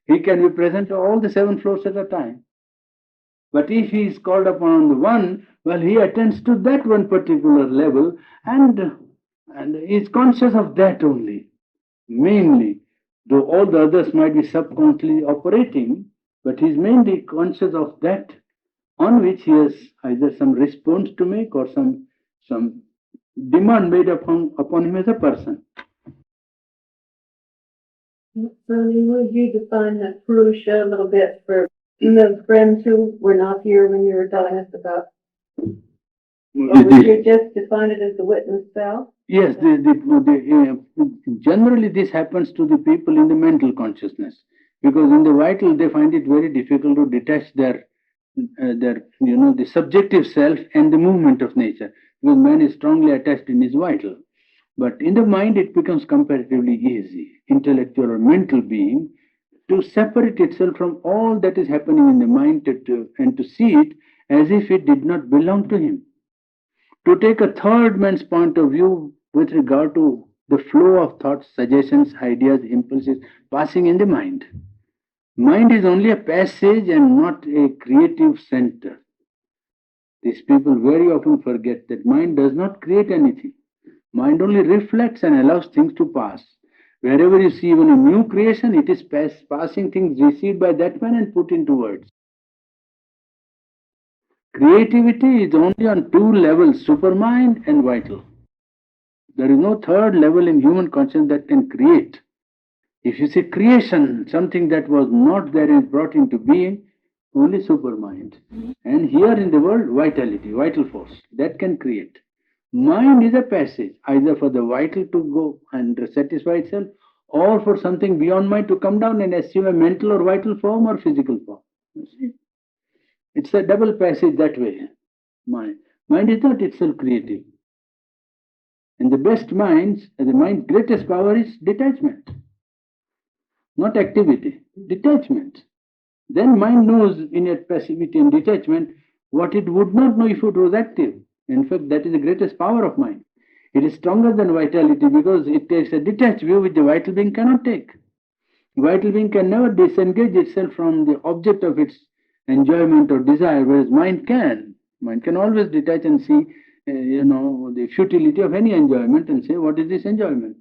He can be present on all the 7 floors at a time. But if he is called upon on the one, well, he attends to that one particular level and is conscious of that only, mainly. Though all the others might be subconsciously operating, but he is mainly conscious of that on which he has either some response to make or some demand made upon him as a person. Sonny, would you define the Purusha a little bit for the friends who were not here when you were telling us about? Or would you just define it as the witness self? Yes, generally this happens to the people in the mental consciousness because in the vital they find it very difficult to detach their the subjective self and the movement of nature because man is strongly attached in his vital. But in the mind it becomes comparatively easy, intellectual or mental being, to separate itself from all that is happening in the mind and to see it as if it did not belong to him, to take a third man's point of view with regard to the flow of thoughts, suggestions, ideas, impulses passing in the mind. Mind is only a passage and not a creative center. These people very often forget that mind does not create anything. Mind only reflects and allows things to pass. Wherever you see even a new creation, it is passing things received by that man and put into words. Creativity is only on two levels, supermind and vital. There is no third level in human consciousness that can create. If you say creation, something that was not there is brought into being, only supermind. And here in the world, vitality, vital force, that can create. Mind is a passage, either for the vital to go and satisfy itself, or for something beyond mind to come down and assume a mental or vital form or physical form. You see? It's a double passage that way. Mind. Mind is not itself creative. And the best minds, the mind's greatest power is detachment, not activity, detachment. Then mind knows in its passivity and detachment what it would not know if it was active. In fact, that is the greatest power of mind. It is stronger than vitality because it takes a detached view which the vital being cannot take. Vital being can never disengage itself from the object of its enjoyment or desire, whereas mind can. Mind can always detach and see, the futility of any enjoyment and say, what is this enjoyment?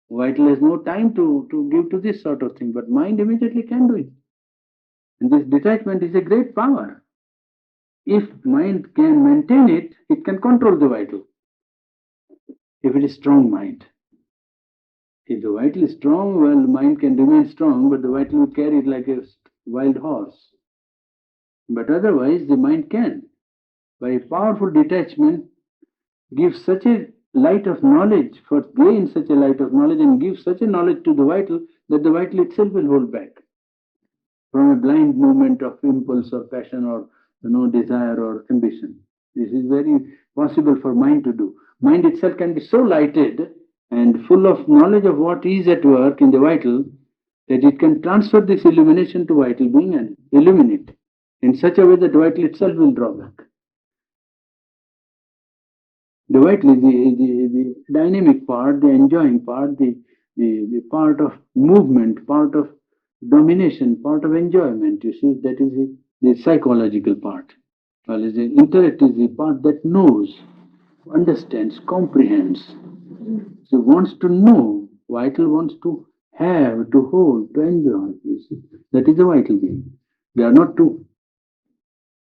Vital has no time to give to this sort of thing, but mind immediately can do it. And this detachment is a great power. If mind can maintain it, it can control the vital. If it is strong mind. If the vital is strong, well, mind can remain strong, but the vital will carry it like a wild horse. But otherwise, the mind can, by powerful detachment, give such a light of knowledge, first gain such a light of knowledge and give such a knowledge to the vital that the vital itself will hold back from a blind movement of impulse or passion or desire or ambition. This is very possible for mind to do. Mind itself can be so lighted and full of knowledge of what is at work in the vital that it can transfer this illumination to vital being and illuminate in such a way that vital itself will draw back. The vital is the dynamic part, the enjoying part, the part of movement, part of domination, part of enjoyment. You see, that is the psychological part. Well, the intellect is the part that knows, understands, comprehends. So wants to know. Vital wants to have, to hold, to enjoy. You see, that is the vital being. They are not two.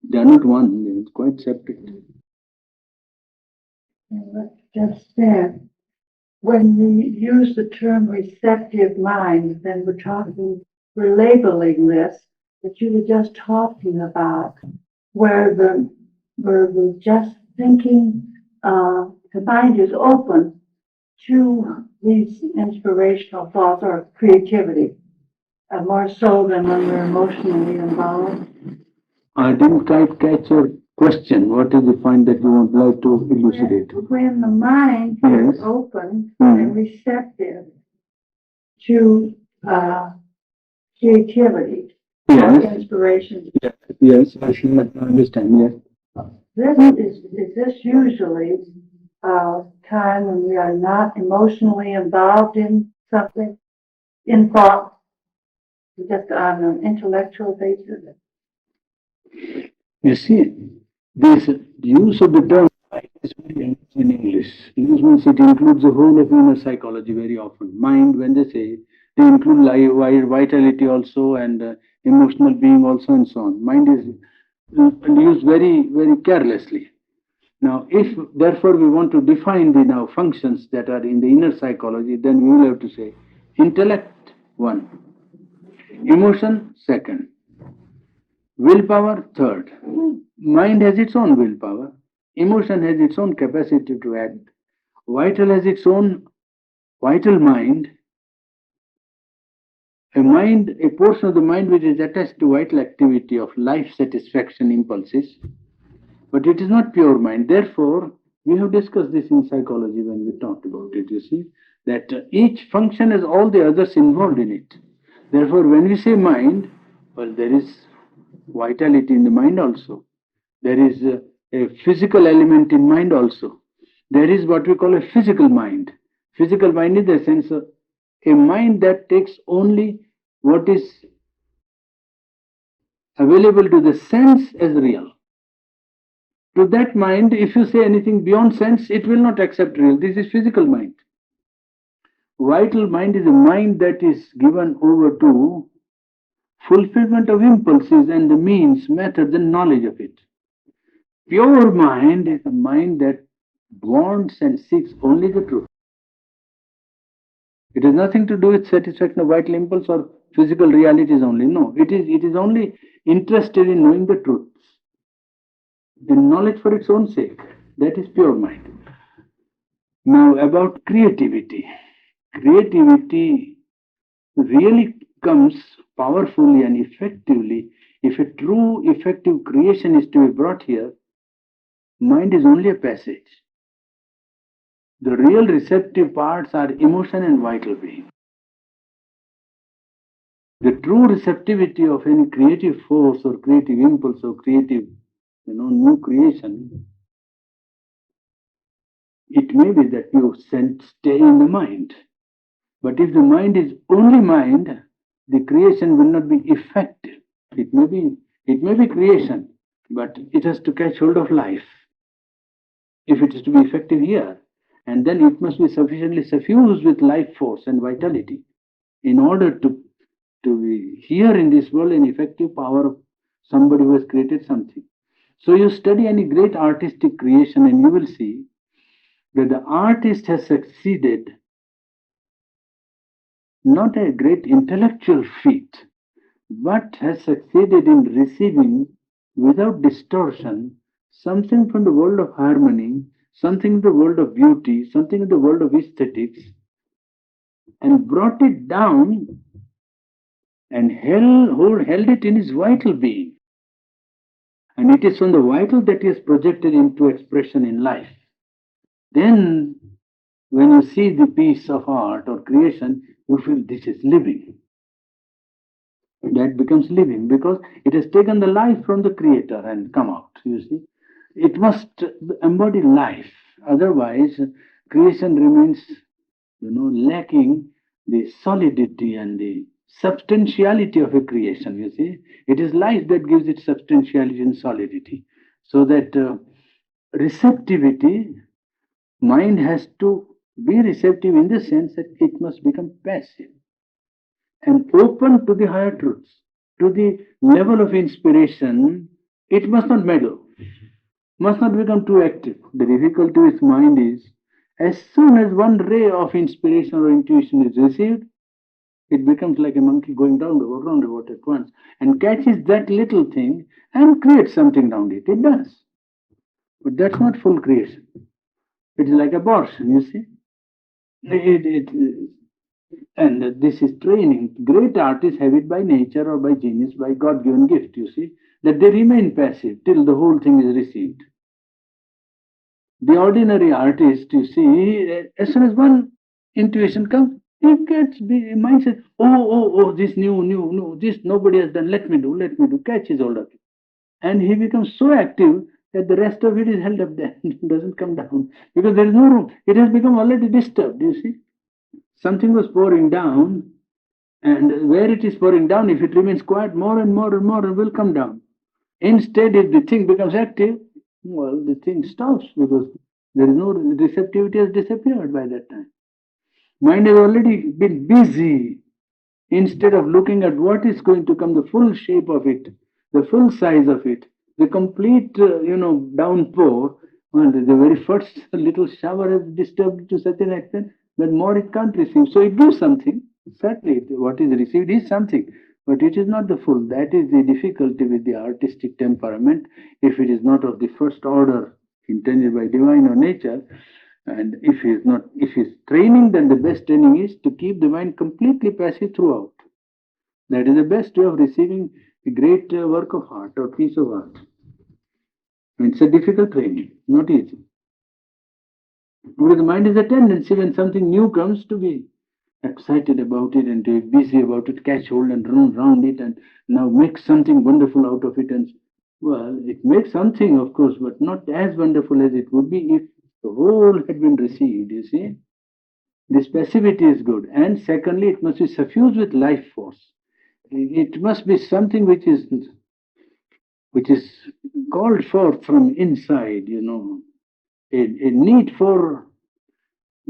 They are not one. They are quite separate. And what just said, when we use the term receptive mind, then we're labeling this that you were just talking about, where we're just thinking, the mind is open to these inspirational thoughts or creativity, more so than when we're emotionally involved. I didn't quite catch your question. What is the point that you would like to elucidate? When the mind Yes. is open Mhm. and receptive to creativity or Yes, inspiration, yes, I should understand. Yes. is this usually a time when we are not emotionally involved in something, in thought, just on an intellectual basis? You see, this use of the term mind is very empty in English. English means it includes the whole of inner psychology very often. Mind, when they say, they include vitality also and emotional being also and so on. Mind is used very, very carelessly. Now, if therefore we want to define the now functions that are in the inner psychology, then we will have to say intellect one, emotion second, willpower third. Mind has its own willpower, emotion has its own capacity to act, vital has its own vital mind, a portion of the mind which is attached to vital activity of life satisfaction impulses, but it is not pure mind. Therefore, we have discussed this in psychology when we talked about it. You see, that each function has all the others involved in it. Therefore, when we say mind, well, there is vitality in the mind also. There is a physical element in mind also. There is what we call a physical mind. Physical mind is the sense of a mind that takes only what is available to the sense as real. To that mind, if you say anything beyond sense, it will not accept real. This is physical mind. Vital mind is a mind that is given over to fulfillment of impulses and the means, methods, and knowledge of it. Pure mind is a mind that wants and seeks only the truth. It has nothing to do with satisfaction of vital impulse or physical realities only. No, it is only interested in knowing the truth, in knowledge for its own sake. That is pure mind. Now, about creativity. Creativity really comes powerfully and effectively if a true effective creation is to be brought here. Mind is only a passage. The real receptive parts are emotion and vital being. The true receptivity of any creative force or creative impulse or creative, new creation, it may be that you stay in the mind. But if the mind is only mind, the creation will not be effective. It may be creation, but it has to catch hold of life if it is to be effective here. And then it must be sufficiently suffused with life force and vitality in order to be here in this world an effective power of somebody who has created something. So you study any great artistic creation and you will see that the artist has succeeded not a great intellectual feat, but has succeeded in receiving without distortion something from the world of harmony, something in the world of beauty, something in the world of aesthetics, and brought it down and held it in his vital being. And it is from the vital that he is projected into expression in life. Then, when you see the piece of art or creation, you feel this is living. That becomes living because it has taken the life from the creator and come out. You see, it must embody life. Otherwise, creation remains, lacking the solidity and the substantiality of a creation. You see, it is life that gives it substantiality and solidity. So that receptivity, mind has to be receptive in the sense that it must become passive and open to the higher truths, to the level of inspiration. It must not meddle, must not become too active. The difficulty with mind is as soon as one ray of inspiration or intuition is received, it becomes like a monkey going round at once and catches that little thing and creates something around it. It does. But that's not full creation. It is like abortion, you see. And this is training. Great artists have it by nature or by genius, by God given gift, you see, that they remain passive till the whole thing is received. The ordinary artist, you see, as soon as one intuition comes, he gets mind says, oh, this new, this nobody has done, let me do, catches hold of it. And he becomes so active that the rest of it is held up there, it doesn't come down because there is no room. It has become already disturbed, you see. Something was pouring down, and where it is pouring down, if it remains quiet, more and more, it will come down. Instead, if the thing becomes active, well, the thing stops because there is no receptivity has disappeared by that time. Mind has already been busy. Instead of looking at what is going to come, the full shape of it, the full size of it, the complete, downpour, well, the very first little shower has disturbed it to such an extent that more it can't receive. So it gives something. Certainly, what is received is something, but it is not the full. That is the difficulty with the artistic temperament. If it is not of the first order intended by divine or nature, and if he's training, then the best training is to keep the mind completely passive throughout. That is the best way of receiving a great work of art or piece of art. It's a difficult training, not easy. Because the mind has a tendency when something new comes to be excited about it and to be busy about it, catch hold and run around it and now make something wonderful out of it. And well, it makes something, of course, but not as wonderful as it would be if the whole had been received, you see. This passivity is good. And secondly, it must be suffused with life force. It must be something which is which is called forth from inside, a need for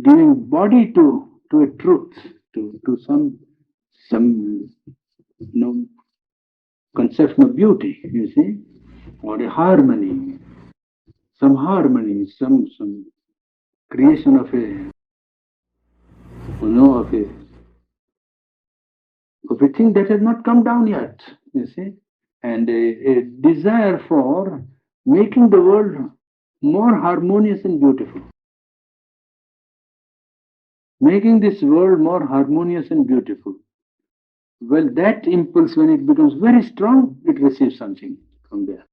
giving body to a truth, to some conception of beauty, you see, or a harmony, some creation of of a thing that has not come down yet, you see, and a desire for making the world more harmonious and beautiful. Making this world more harmonious and beautiful. Well, that impulse, when it becomes very strong, it receives something from there.